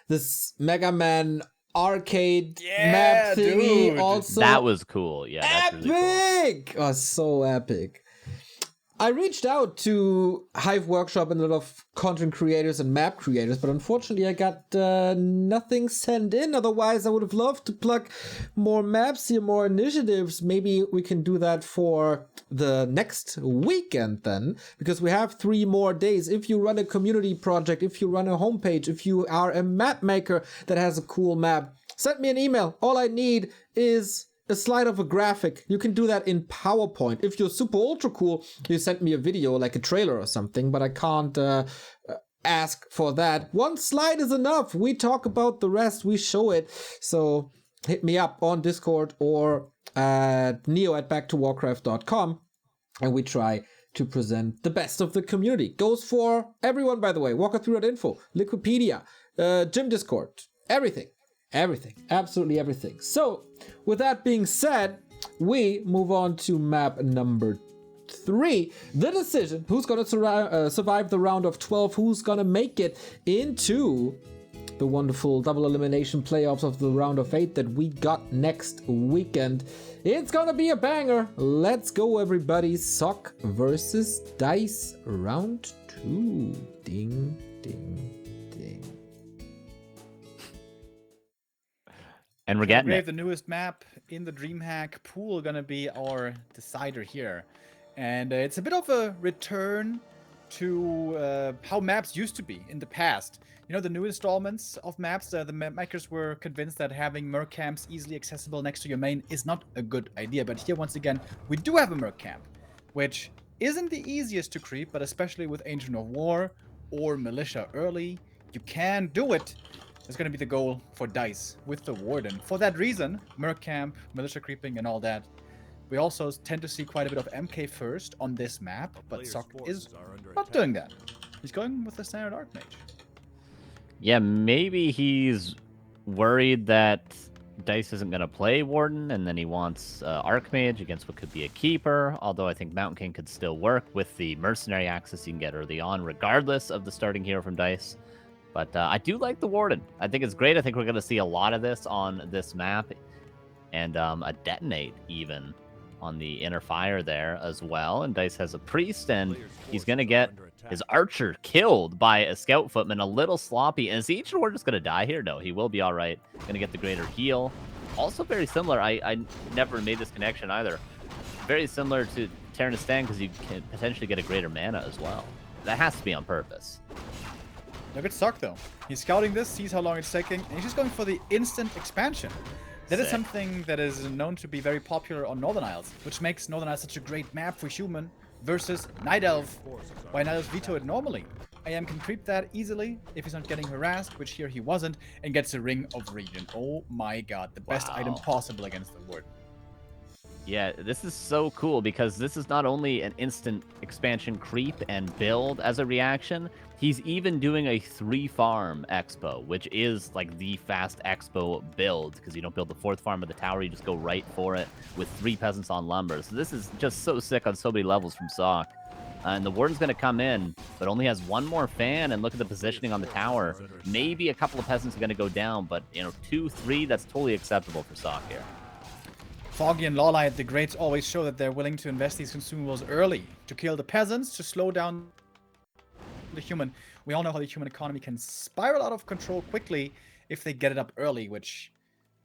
this Mega Man arcade map thingy, dude. also That was cool. Yeah, that's really epic. Oh, so epic. I reached out to Hive Workshop and a lot of content creators and map creators, but unfortunately I got nothing sent in. Otherwise, I would have loved to plug more maps here, more initiatives. Maybe we can do that for the next weekend then, because we have 3 more days. If you run a community project, if you run a homepage, if you are a map maker that has a cool map, send me an email. All I need is a slide of a graphic. You can do that in PowerPoint. If you're super ultra cool, you send me a video like a trailer or something, but I can't ask for that. 1 slide is enough. We talk about the rest, we show it. So hit me up on Discord or at neo@backtowarcraft.com, and we try to present the best of the community. Goes for everyone, by the way. Walker3.info, Liquipedia, Gym Discord, everything. Everything, absolutely everything. So, with that being said, we move on to map number 3. The decision, who's going to survive the round of 12, who's going to make it into the wonderful double elimination playoffs of the round of 8 that we got next weekend. It's going to be a banger. Let's go, everybody. Sock versus Dice, round 2. Ding, ding, ding. And we're getting We it. have the newest map in the DreamHack pool, gonna be our decider here. And it's a bit of a return to how maps used to be in the past. The new installments of maps, the map makers were convinced that having merc camps easily accessible next to your main is not a good idea. But here, once again, we do have a merc camp, which isn't the easiest to creep, but especially with Ancient of War or Militia early, you can do it. It's going to be the goal for Dice with the Warden. For that reason, merc camp, militia creeping, and all that. We also tend to see quite a bit of MK first on this map, but Sock is not doing that. He's going with the standard Archmage. Yeah, maybe he's worried that Dice isn't going to play Warden, and then he wants Archmage against what could be a Keeper, although I think Mountain King could still work with the Mercenary access you can get early on, regardless of the starting hero from Dice. But I do like the Warden. I think it's great. I think we're going to see a lot of this on this map. and a detonate even on the inner fire there as well. And Dise has a priest, and he's going to get his archer killed by a scout footman. A little sloppy. And is the ancient warden just going to die here? No, he will be all right. Going to get the greater heal. Also very similar. I never made this connection either. Very similar to Terranistan, because you can potentially get a greater mana as well. That has to be on purpose. Look at Sock though. He's scouting this, sees how long it's taking, and he's just going for the instant expansion. That is something that is known to be very popular on Northern Isles, which makes Northern Isles such a great map for human versus Night Elf. Why Night Elves veto it normally? AM can creep that easily if he's not getting harassed, which here he wasn't, and gets a Ring of Regen. Oh my god, the best item possible against the Warden. Yeah, this is so cool because this is not only an instant expansion creep and build as a reaction, he's even doing a 3-farm expo, which is like the fast expo build, because you don't build the 4th farm of the tower, you just go right for it with 3 peasants on lumber. So this is just so sick on so many levels from Sock. And the Warden's going to come in, but only has 1 more fan, and look at the positioning on the tower. Maybe a couple of peasants are going to go down, but 2, 3, that's totally acceptable for Sock here. Foggy and Lawlight, the greats, always show that they're willing to invest these consumables early to kill the peasants, to slow down the human. We all know how the human economy can spiral out of control quickly if they get it up early, which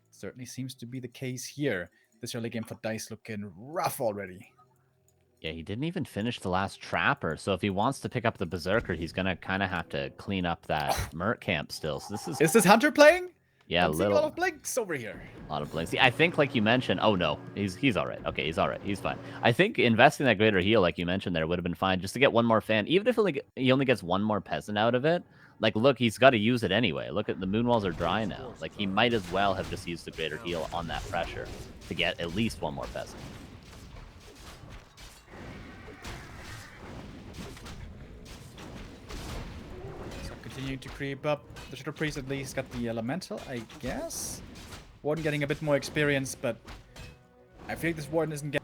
certainly seems to be the case here. This early game for Dise looking rough already. Yeah, he didn't even finish the last Trapper, so if he wants to pick up the Berserker, he's going to kind of have to clean up that Merc camp still. So this is... Is this Hunter playing? Yeah, I'm seeing a lot of blinks over here. A lot of blinks. I think, like you mentioned, oh no, he's all right. Okay, he's all right. He's fine. I think investing that greater heal, like you mentioned there, would have been fine just to get 1 more fan. Even if he only gets 1 more peasant out of it, like, look, he's got to use it anyway. Look at the moon walls are dry now. Like, he might as well have just used the greater heal on that pressure to get at least 1 more peasant. Continuing to creep up. The Shadow Priest at least got the Elemental, I guess. Warden getting a bit more experience, but I feel like this Warden isn't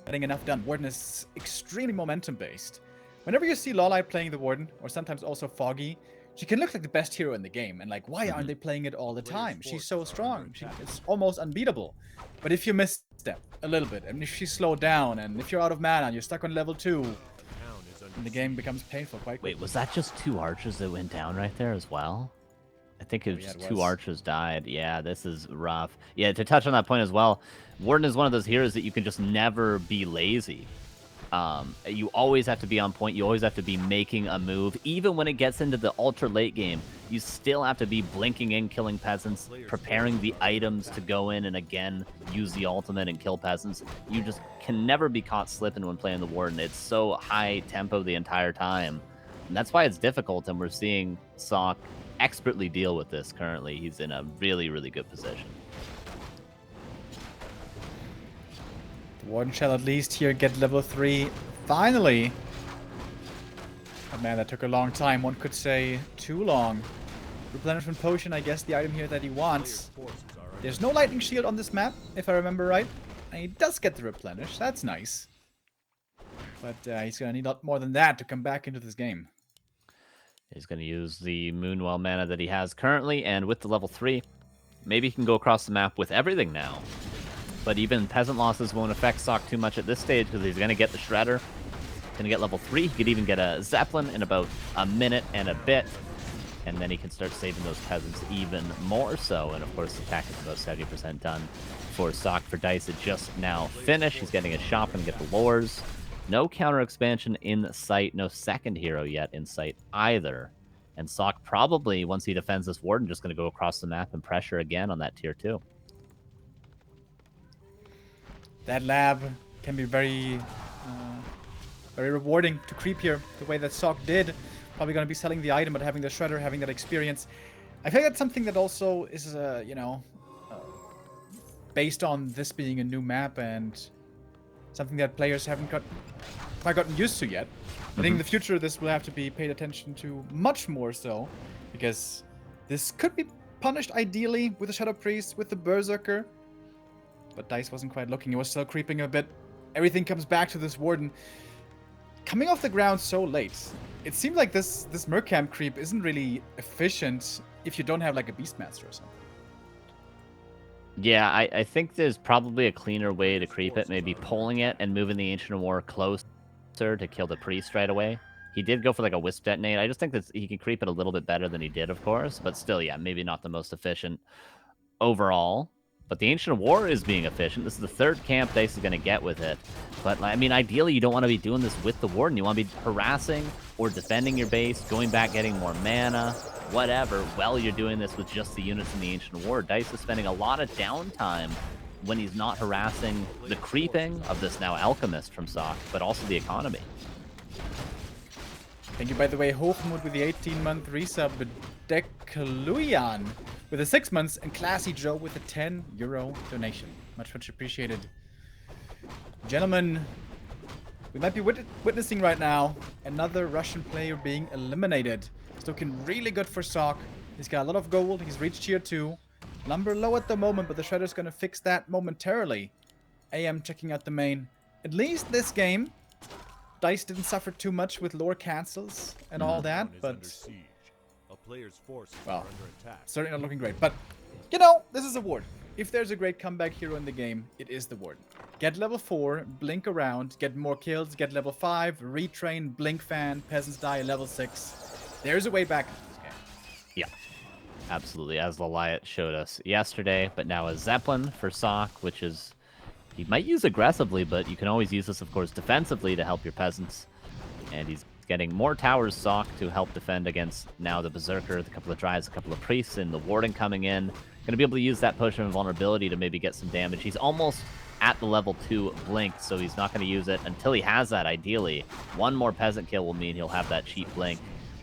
getting enough done. Warden is extremely momentum-based. Whenever you see Lawlight playing the Warden, or sometimes also Foggy, she can look like the best hero in the game. And like, why aren't they playing it all the time? She's so strong. It's almost unbeatable. But if you misstep a little bit, and if she's slowed down, and if you're out of mana, and you're stuck on level 2, and the game becomes painful quite quickly. Wait, was that just 2 archers that went down right there as well? I think it was just 2 archers died. Yeah, this is rough. Yeah, to touch on that point as well, Warden is one of those heroes that you can just never be lazy. You always have to be on point. You always have to be making a move. Even when it gets into the ultra late game, you still have to be blinking in, killing peasants, preparing the items to go in and again use the ultimate and kill peasants. You just can never be caught slipping when playing the Warden. It's so high tempo the entire time. And that's why it's difficult, and we're seeing Sock expertly deal with this currently. He's in a really, really good position. The Warden shall at least here get level 3. Finally! But man, that took a long time. One could say too long. Replenishment Potion, I guess the item here that he wants. There's no Lightning Shield on this map, if I remember right. And he does get the Replenish. That's nice. But he's going to need a lot more than that to come back into this game. He's going to use the Moonwell mana that he has currently, and with the level 3, maybe he can go across the map with everything now. But even peasant losses won't affect Sock too much at this stage, because he's going to get the Shredder. Going to get level 3. He could even get a Zeppelin in about a minute and a bit. And then he can start saving those peasants even more so. And of course, the attack is about 70% done for Sock. For Dise, it just now finished. He's getting a shop and get the lures. No counter expansion in sight. No second hero yet in sight either. And Sock probably, once he defends this Warden, just going to go across the map and pressure again on that tier 2. That lab can be very rewarding to creep here, the way that Sock did. Probably going to be selling the item, but having the Shredder, having that experience. I think that's something that also is, based on this being a new map and something that players haven't quite gotten used to yet. I think in the future this will have to be paid attention to much more so, because this could be punished ideally with the Shadow Priest, with the Berserker. But Dise wasn't quite looking. He was still creeping a bit. Everything comes back to this Warden. Coming off the ground so late, it seems like this Mercamp creep isn't really efficient if you don't have like a Beastmaster or something. Yeah, I think there's probably a cleaner way to creep it, maybe pulling it and moving the Ancient War closer to kill the priest right away. He did go for like a wisp detonate. I just think that he can creep it a little bit better than he did, of course, but still, yeah, maybe not the most efficient overall. But the Ancient War is being efficient. This is the third camp Dise is going to get with it. But, I mean, ideally, you don't want to be doing this with the Warden. You want to be harassing or defending your base, going back, getting more mana, whatever, while you're doing this with just the units in the Ancient War. Dise is spending a lot of downtime when he's not harassing the creeping of this now Alchemist from Sock, but also the economy. Thank you, by the way, Hochmut with the 18-month resub, Dekaluyan with the 6 months, and Classy Joe with a €10 donation. Much appreciated. Gentlemen, we might be witnessing right now another Russian player being eliminated. It's looking really good for Sock. He's got a lot of gold. He's reached tier 2. Number low at the moment, but the Shredder's going to fix that momentarily. AM checking out the main. At least this game, Dise didn't suffer too much with lore cancels and all that, but well, certainly not looking great. But, you know, this is a Warden. If there's a great comeback hero in the game, it is the Warden. Get level 4, blink around, get more kills, get level 5, retrain, blink fan, peasants die, level 6. There's a way back into this game. Yeah, absolutely. As Laliat showed us yesterday, but now a Zeppelin for Sock, which is... He might use aggressively, but you can always use this, of course, defensively to help your peasants. And he's getting more towers, Sock, to help defend against now the Berserker, a couple of Drives, a couple of Priests, and the Warden coming in. Going to be able to use that potion of vulnerability to maybe get some damage. He's almost at the level 2 blink, so he's not going to use it until he has that, ideally. One more peasant kill will mean he'll have that cheap blink.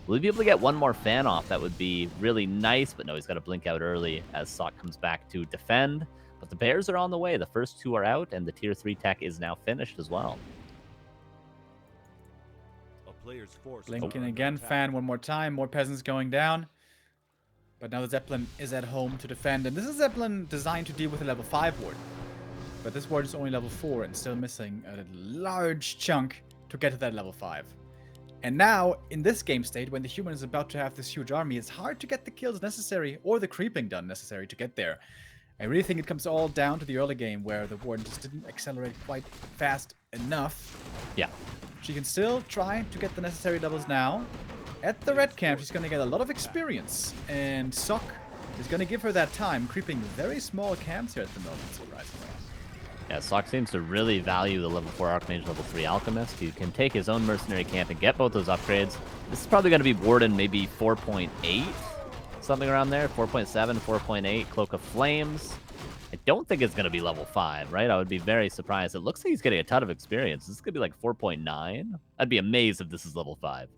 Will he be able to get one more fan off? That would be really nice, but no, he's got to blink out early as Sock comes back to defend. But the Bears are on the way. The first 2 are out, and the tier 3 tech is now finished as well. Blinking again, fan one more time, more peasants going down. But now the Zeppelin is at home to defend, and this is Zeppelin designed to deal with a level 5 Warden. But this Warden is only level 4 and still missing a large chunk to get to that level 5. And now, in this game state, when the human is about to have this huge army, it's hard to get the kills necessary or the creeping done necessary to get there. I really think it comes all down to the early game where the Warden just didn't accelerate quite fast enough. Yeah. She can still try to get the necessary levels now. At the red camp, she's going to get a lot of experience. And Sock is going to give her that time, creeping very small camps here at the moment, surprisingly. Yeah, Sock seems to really value the level 4 Archmage, level 3 Alchemist. He can take his own mercenary camp and get both those upgrades. This is probably going to be Warden maybe 4.8, something around there. 4.7, 4.8, Cloak of Flames. I don't think it's going to be level 5, right? I would be very surprised. It looks like he's getting a ton of experience. This is going to be like 4.9. I'd be amazed if this is level 5.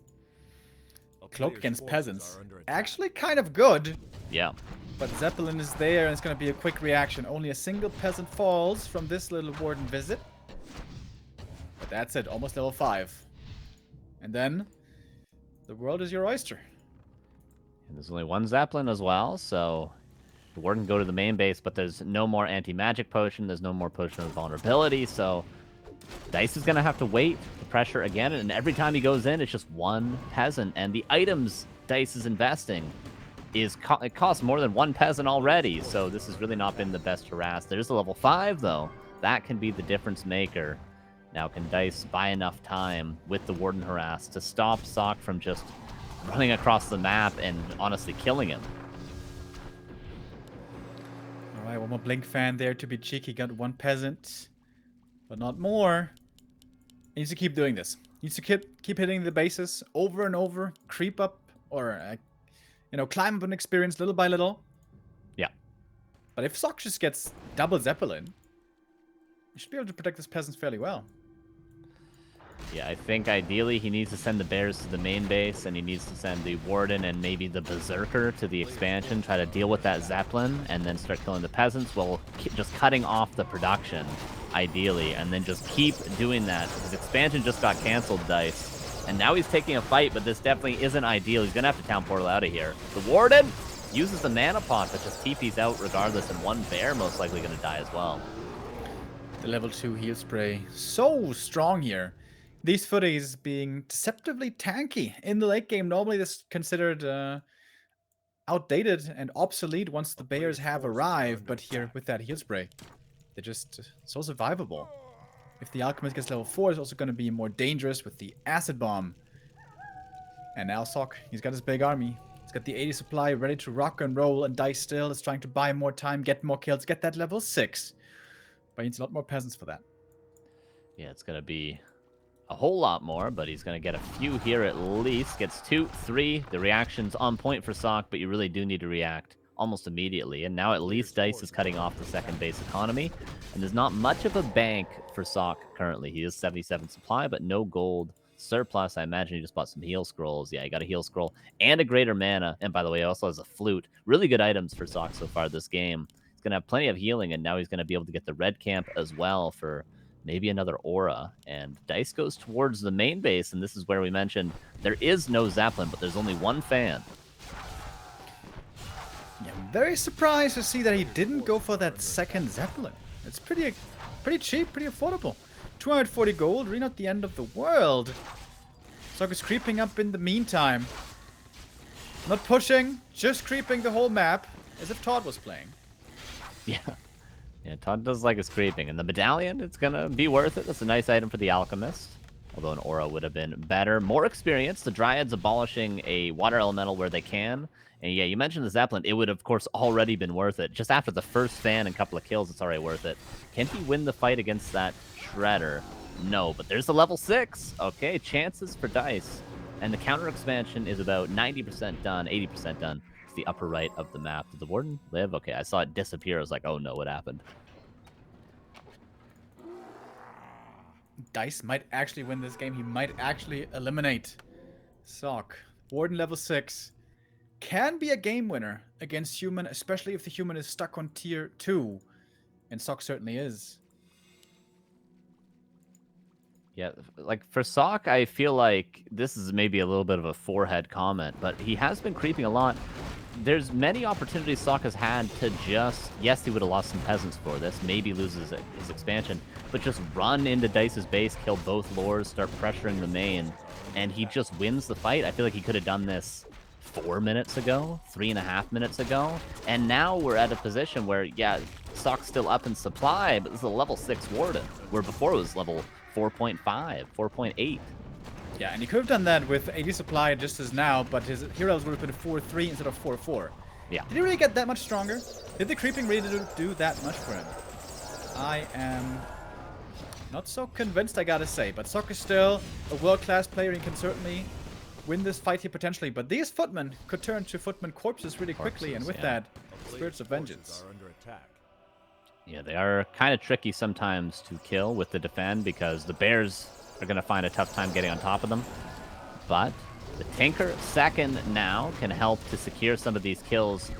Cloak against peasants. Actually kind of good. Yeah. But Zeppelin is there, and it's going to be a quick reaction. Only a single peasant falls from this little Warden visit. But that's it, almost level 5. And then, the world is your oyster. And there's only one Zeppelin as well, so the Warden can go to the main base, but there's no more anti-magic potion, there's no more potion of vulnerability, so Dise is going to have to wait to pressure again, and every time he goes in, it's just one peasant, and the items Dise is investing it costs more than one peasant already, so this has really not been the best harass. There's a level 5, though. That can be the difference maker. Now, can Dise buy enough time with the Warden harass to stop Sock from just running across the map and honestly killing him? Alright, one more blink fan there to be cheeky. Got one peasant, but not more. He needs to keep doing this. He needs to keep hitting the bases over and over, creep up, or climb up an experience little by little. Yeah. But if Sock just gets double Zeppelin, he should be able to protect his peasants fairly well. Yeah, I think ideally he needs to send the Bears to the main base, and he needs to send the Warden and maybe the Berserker to the expansion, try to deal with that Zeppelin, and then start killing the peasants while just cutting off the production, ideally, and then just keep doing that. His expansion just got canceled, Dise. And now he's taking a fight, but this definitely isn't ideal. He's going to have to town portal out of here. The Warden uses the mana pot, but just TP's out regardless, and one bear most likely going to die as well. The level 2 heal spray. So strong here. These footies being deceptively tanky. In the late game, normally this is considered a outdated and obsolete once the bears have arrived, but here with that heal spray, they're just so survivable. If the alchemist gets level 4, it's also going to be more dangerous with the acid bomb. And now Sock, he's got his big army. He's got the 80 supply ready to rock and roll, and Dise still is trying to buy more time, get more kills, get that level 6. But he needs a lot more peasants for that. Yeah, it's going to be a whole lot more, but he's going to get a few here at least. Gets 2, 3. The reaction's on point for Sock, but you really do need to react almost immediately. And now at least Dise is cutting off the second base economy. And there's not much of a bank for Sock currently. He is 77 supply, but no gold surplus. I imagine he just bought some heal scrolls. Yeah, he got a heal scroll and a greater mana. And by the way, he also has a flute. Really good items for Sock so far this game. He's going to have plenty of healing, and now he's going to be able to get the red camp as well for maybe another aura. And Dise goes towards the main base, and this is where we mentioned there is no Zeppelin, but there's only one fan. Yeah, I'm very surprised to see that he didn't go for that second Zeppelin. It's pretty cheap, pretty affordable. 240 gold, really not the end of the world. Sock is creeping up in the meantime. Not pushing, just creeping the whole map, as if Todd was playing. Yeah. Yeah, Todd does like his creeping. And the medallion, it's going to be worth it. That's a nice item for the alchemist. Although an aura would have been better. More experience. The Dryads abolishing a water elemental where they can. And yeah, you mentioned the Zeppelin. It would, of course, already been worth it. Just after the first fan and couple of kills, it's already worth it. Can he win the fight against that Shredder? No, but there's the level 6. Okay, chances for Dise. And the counter expansion is about 90% done, 80% done. It's the upper right of the map. Did the Warden live? Okay, I saw it disappear. I was like, oh no, what happened? Dise might actually win this game. He might actually eliminate Sock. Warden level 6. Can be a game winner against human, especially if the human is stuck on tier 2. And Sock certainly is. Yeah, like for Sock, I feel like this is maybe a little bit of a forehead comment, but he has been creeping a lot. There's many opportunities Sock has had to just, yes, he would have lost some peasants for this, maybe loses his expansion, but just run into Dice's base, kill both lores, start pressuring the main, and he just wins the fight. I feel like he could have done this 4 minutes ago, 3.5 minutes ago, and now we're at a position where, yeah, Sock's still up in supply, but this is a level 6 Warden, where before it was level 4.5, 4.8. Yeah, and he could have done that with 80 supply just as now, but his heroes would have been 4-3 instead of 4-4. Yeah. Did he really get that much stronger? Did the creeping really do that much for him? I am not so convinced, I gotta say, but Sock is still a world-class player and can certainly win this fight here potentially, but these footmen could turn to footmen corpses really quickly, and with that, Spirits of Vengeance. Are under attack. Yeah, they are kind of tricky sometimes to kill with the defend because the bears are going to find a tough time getting on top of them. But the Tinker second now can help to secure some of these kills.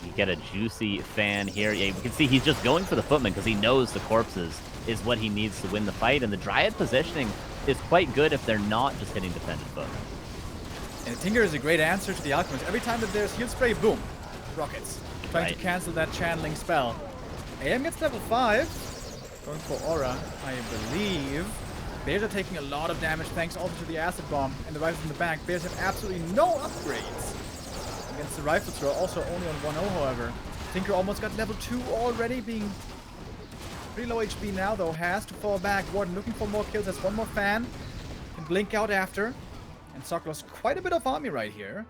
You get a juicy fan here. Yeah, you can see he's just going for the footman because he knows the corpses is what he needs to win the fight. And the Dryad positioning is quite good if they're not just hitting defended footmen. And the Tinker is a great answer to the Alchemist. Every time that there's heal spray, boom, rockets. Trying to cancel that channeling spell. AM gets level 5. Going for Aura, I believe. Bears are taking a lot of damage thanks also to the acid bomb and the rifles in the back. Bears have absolutely no upgrades against the rifle thrower. Also only on 1-0, however. Tinker almost got level 2 already, being pretty low HP now, though. Has to fall back. Warden looking for more kills. Has one more fan. Can blink out after. And Sock lost quite a bit of army right here.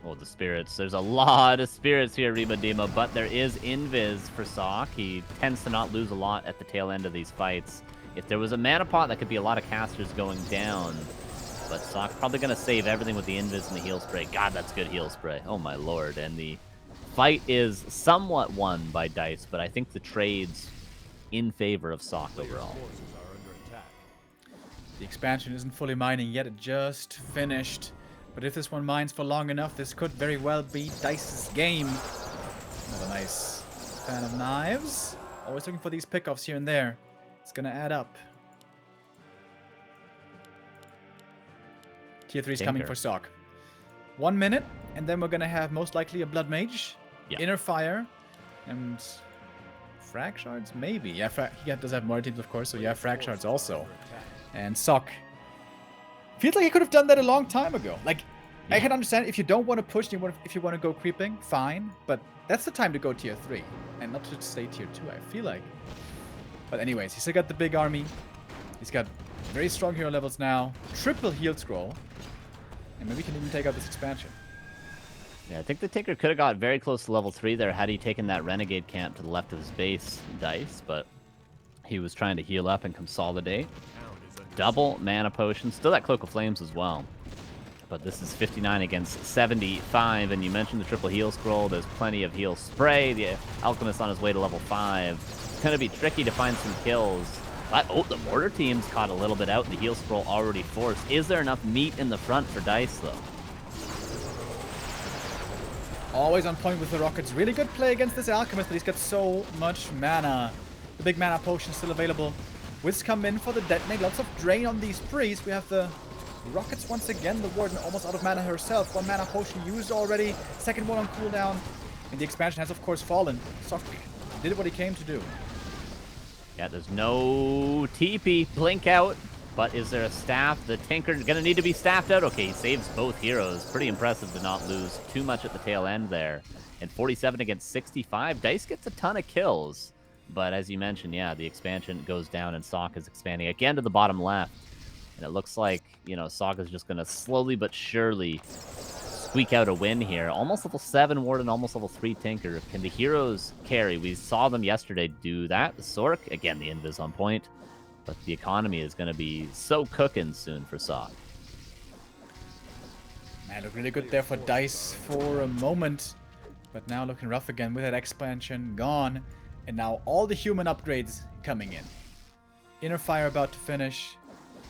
Oh, the spirits. There's a lot of spirits here, Remadima, but there is invis for Sock. He tends to not lose a lot at the tail end of these fights. If there was a mana pot, that could be a lot of casters going down. But Sock probably going to save everything with the invis and the heal spray. God, that's good heal spray. Oh, my lord. And the fight is somewhat won by Dise, but I think the trade's in favor of Sock overall. The expansion isn't fully mining yet. It just finished. But if this one mines for long enough, this could very well be Dice's game. Another nice fan of knives. Always looking for these pickoffs here and there. It's gonna add up. Tier 3 is coming for Sock. 1 minute, and then we're gonna have most likely a Blood Mage, Inner Fire, and Frag Shards, maybe. Yeah, he does have more teams, of course, so yeah, Frag Shards also. And Sock feels like he could have done that a long time ago. Like, I can understand if you don't want to push, if you want to go creeping, fine. But that's the time to go tier 3 and not to stay tier 2, I feel like. But anyways, he's still got the big army. He's got very strong hero levels now. Triple heal scroll. And maybe we can even take out this expansion. Yeah, I think the Tinker could have got very close to level 3 there had he taken that Renegade camp to the left of his base, Dise, but he was trying to heal up and consolidate. Double mana potion, still that Cloak of Flames as well. But this is 59 against 75, and you mentioned the triple heal scroll. There's plenty of heal spray. The Alchemist on his way to level 5. It's going to be tricky to find some kills. But, oh, the mortar team's caught a little bit out, and the heal scroll already forced. Is there enough meat in the front for Dise, though? Always on point with the rockets. Really good play against this Alchemist, but he's got so much mana. The big mana potion still available. Wiz come in for the detonate. Lots of drain on these priests. We have the rockets once again. The Warden almost out of mana herself. 1 mana potion used already. Second one on cooldown. And the expansion has, of course, fallen. Sok did what he came to do. Yeah, there's no TP. Blink out. But is there a staff? The Tinker's going to need to be staffed out. Okay, he saves both heroes. Pretty impressive to not lose too much at the tail end there. And 47 against 65. Dise gets a ton of kills. But as you mentioned, yeah, the expansion goes down and Sok is expanding again to the bottom left. And it looks like, you know, Sok is just going to slowly but surely squeak out a win here. Almost level 7 Warden, almost level 3 Tinker. Can the heroes carry? We saw them yesterday do that. The Sork, again, the invis on point. But the economy is going to be so cooking soon for Sok. Man, looked really good there for Dise for a moment. But now looking rough again with that expansion gone. And now all the human upgrades coming in. Inner Fire about to finish.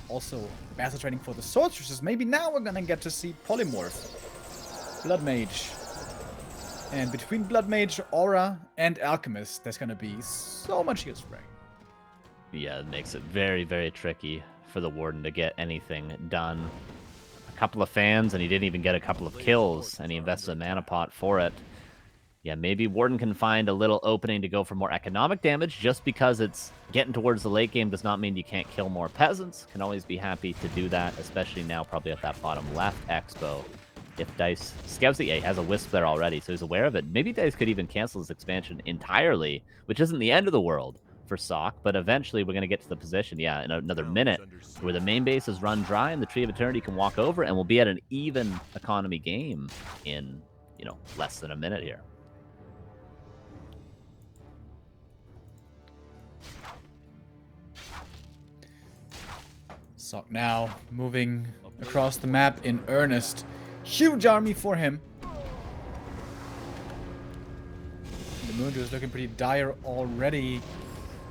Also, Battle Training for the Sorceresses. Maybe now we're going to get to see Polymorph. Blood Mage. And between Blood Mage, Aura, and Alchemist, there's going to be so much heal spray. Yeah, it makes it very, very tricky for the Warden to get anything done. A couple of fans, and he didn't even get a couple of kills, and he invested a mana pot for it. Yeah, maybe Warden can find a little opening to go for more economic damage. Just because it's getting towards the late game does not mean you can't kill more peasants. Can always be happy to do that, especially now probably at that bottom left expo. If Dise scouts it, yeah, he has a wisp there already, so he's aware of it. Maybe Dise could even cancel his expansion entirely, which isn't the end of the world for Sok, but eventually we're going to get to the position, yeah, in another minute, where the main base is run dry and the Tree of Eternity can walk over, and we'll be at an even economy game in, you know, less than a minute here. Sok now moving across the map in earnest. Huge army for him. The Moondew is looking pretty dire already.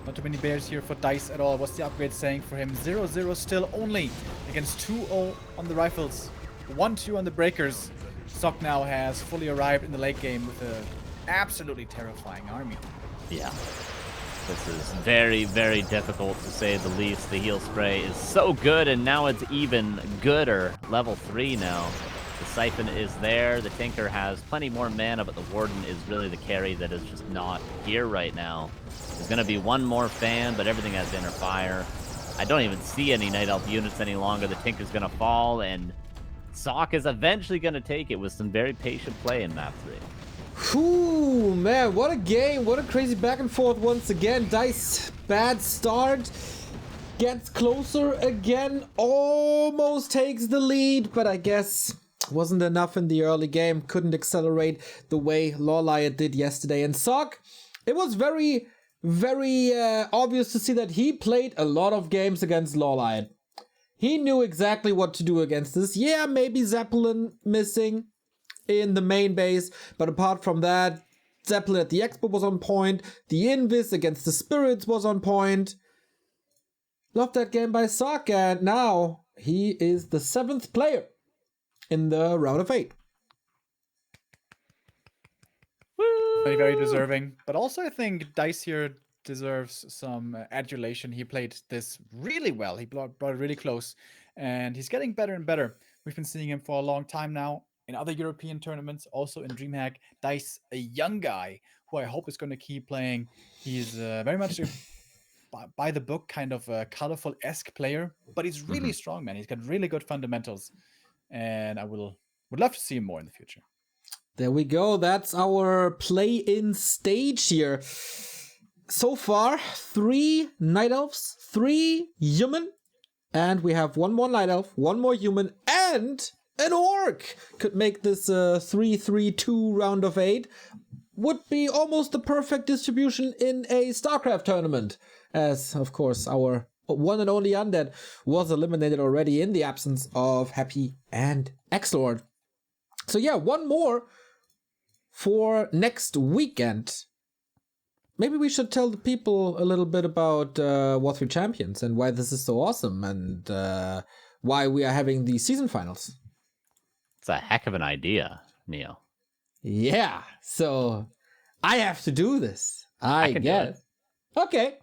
Not too many bears here for Dise at all. What's the upgrade saying for him? 0-0 still only against 2-0 on the rifles. 1-2 on the breakers. Sok now has fully arrived in the late game with an absolutely terrifying army. Yeah. This is very, very difficult to say the least. The heal spray is so good, and now it's even gooder. Level 3 now. The Siphon is there. The Tinker has plenty more mana, but the Warden is really the carry that is just not here right now. There's going to be one more fan, but everything has Inner Fire. I don't even see any Night Elf units any longer. The Tinker's going to fall, and Sok is eventually going to take it with some very patient play in map 3. Whew, man, what a game. What a crazy back and forth once again. Dise, bad start. Gets closer again. Almost takes the lead, but I guess wasn't enough in the early game. Couldn't accelerate the way Lawliot did yesterday. And Sok, it was very, very obvious to see that he played a lot of games against Lawliot. He knew exactly what to do against this. Yeah, maybe Zeppelin missing in the main base, but apart from that, Zeppelin at the Expo was on point, the Invis against the Spirits was on point. Love that game by Sok, and now he is the 7th player in the round of 8. Very, very deserving, but also I think Dise here deserves some adulation. He played this really well. He brought it really close, and he's getting better and better. We've been seeing him for a long time now. In other European tournaments, also in DreamHack, Dise, a young guy who I hope is going to keep playing. He's very much a by the book kind of a colorful-esque player, but he's really strong, man. He's got really good fundamentals, and I will would love to see more in the future. There we go. That's our play-in stage here. So far, 3 Night Elves, 3 human, and we have 1 more Night Elf, 1 more human, and an Orc. Could make this 3-3-2 round of 8. Would be almost the perfect distribution in a StarCraft tournament. As, of course, our one and only Undead was eliminated already in the absence of Happy and X-Lord. So yeah, 1 more for next weekend. Maybe we should tell the people a little bit about War3Champions and why this is so awesome and why we are having the season finals. It's a heck of an idea, Neo. Yeah, so I have to do this. I can guess. Okay.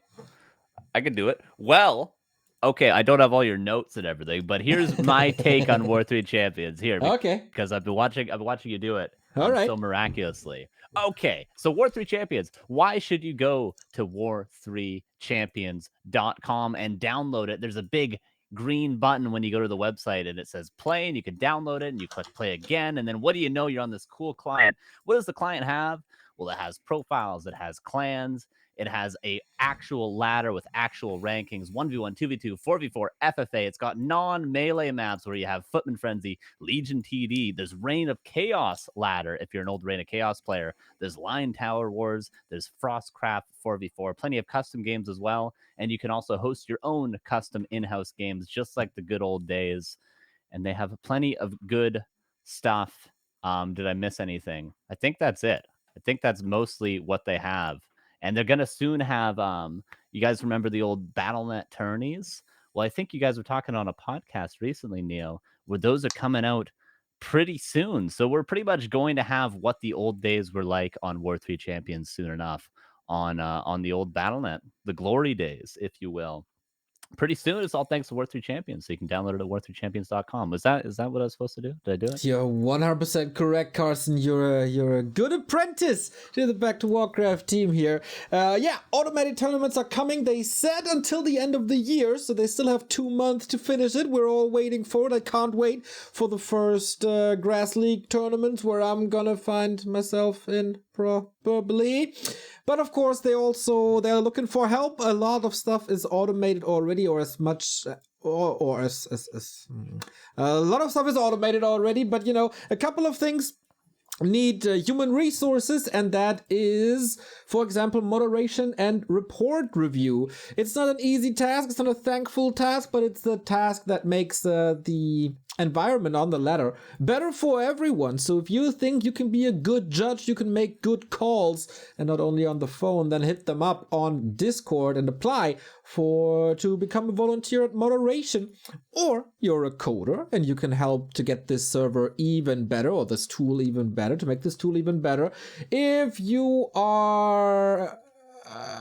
I can do it. Well, okay, I don't have all your notes and everything, but here's my take on War3Champions here. Okay. Because I've been watching you do it All right. so miraculously. Okay, so War3Champions. Why should you go to war3champions.com and download it? There's a big green button when you go to the website and it says play, and you can download it and you click play again. And then what do you know? You're on this cool client. What does the client have? Well, it has profiles, it has clans, it has a actual ladder with actual rankings, 1v1, 2v2, 4v4, FFA. It's got non-melee maps where you have Footman Frenzy, Legion TD. There's Reign of Chaos ladder if you're an old Reign of Chaos player. There's Lion Tower Wars. There's Frostcraft 4v4. Plenty of custom games as well. And you can also host your own custom in-house games, just like the good old days. And they have plenty of good stuff. Did I miss anything? I think that's it. I think that's mostly what they have. And they're going to soon have, you guys remember the old Battle.net tourneys? Well, I think you guys were talking on a podcast recently, Neo, where those are coming out pretty soon. So we're pretty much going to have what the old days were like on War3Champions soon enough on the old Battle.net, the glory days, if you will. Pretty soon, it's all thanks to War3Champions. So you can download it at war3champions.com. Is that what I was supposed to do? Did I do it? You're 100% correct, Carson. You're a good apprentice to the Back to Warcraft team here. Yeah, automated tournaments are coming. They said until the end of the year, so they still have 2 months to finish it. We're all waiting for it. I can't wait for the first Grass League tournament where I'm gonna find myself in, probably. But of course, they're looking for help. A lot of stuff is automated already, or as much, or as a lot of stuff is automated already. But a couple of things need human resources, and that is, for example, moderation and report review. It's not an easy task. It's not a thankful task, but it's the task that makes the environment on the ladder better for everyone. So if you think you can be a good judge, you can make good calls, and not only on the phone, then hit them up on Discord and apply to become a volunteer at moderation. Or you're a coder and you can help to get this server even better, or this tool even better, to make this tool even better. If you are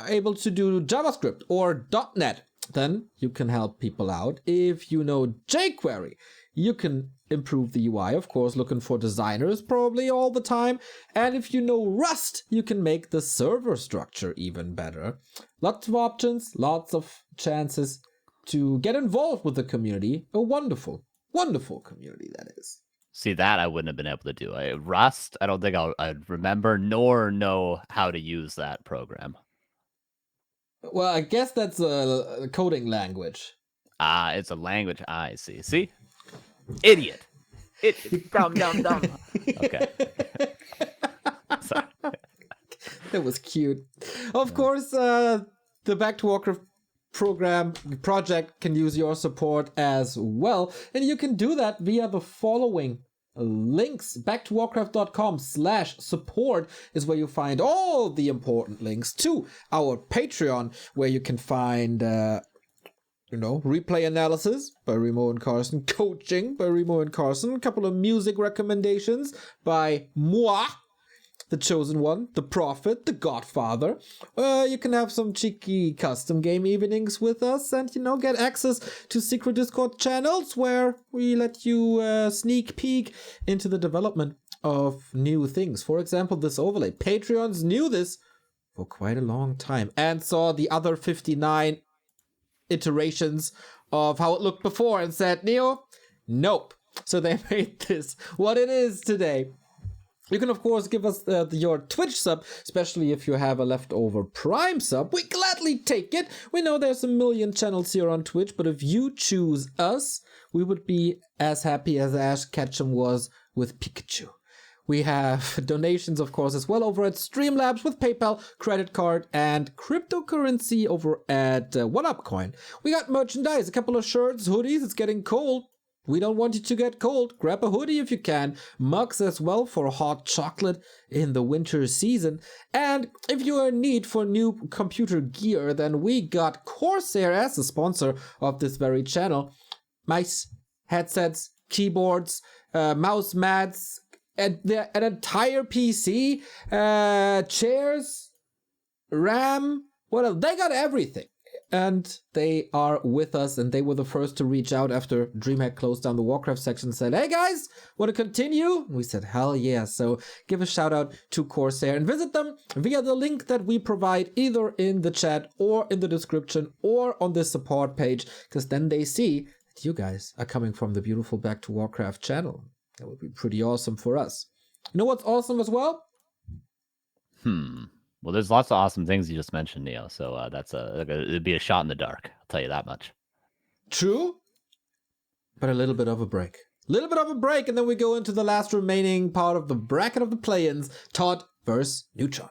able to do JavaScript or .NET, then you can help people out. If you know jQuery, you can improve the UI, of course, looking for designers probably all the time. And if you know Rust, you can make the server structure even better. Lots of options, lots of chances to get involved with the community. A wonderful, wonderful community, that is. See, that I wouldn't have been able to do. Rust, I don't think I'd remember nor know how to use that program. Well, I guess that's a coding language. It's a language. I see. See? Idiot. Dumb. Okay. Sorry. That was cute. Of course, the Back to Warcraft project can use your support as well. And you can do that via the following links. Backtowarcraft.com/support is where you find all the important links to our Patreon, where you can find replay analysis by Remo and Carson, coaching by Remo and Carson, a couple of music recommendations by moi, the chosen one, the prophet, the godfather. You can have some cheeky custom game evenings with us, and get access to secret Discord channels where we let you sneak peek into the development of new things. For example, this overlay. Patreons knew this for quite a long time and saw the other 59 iterations of how it looked before and said, Neo, nope, So they made this what it is today. You can, of course, give us your Twitch sub, especially if you have a leftover Prime sub. We gladly take it. We know there's a million channels here on Twitch, but if you choose us, we would be as happy as Ash Ketchum was with Pikachu. We have donations, of course, as well over at Streamlabs with PayPal, credit card, and cryptocurrency over at OneUpCoin. We got merchandise, a couple of shirts, hoodies. It's getting cold. We don't want you to get cold. Grab a hoodie if you can. Mugs as well for hot chocolate in the winter season. And if you are in need for new computer gear, then we got CORSAIR as the sponsor of this very channel. Mice, headsets, keyboards, mouse mats, and an entire PC, chairs, RAM, what else? They got everything. And they are with us, and they were the first to reach out after DreamHack closed down the Warcraft section and said, hey guys, want to continue? We said, hell yeah. So give a shout out to CORSAIR and visit them via the link that we provide either in the chat or in the description or on the support page, because then they see that you guys are coming from the beautiful Back to Warcraft channel. That would be pretty awesome for us. You know what's awesome as well? Well, there's lots of awesome things you just mentioned, Neo. So it'd be a shot in the dark. I'll tell you that much. True, but a little bit of a break. A little bit of a break, and then we go into the last remaining part of the bracket of the play-ins, Todd versus Neutron.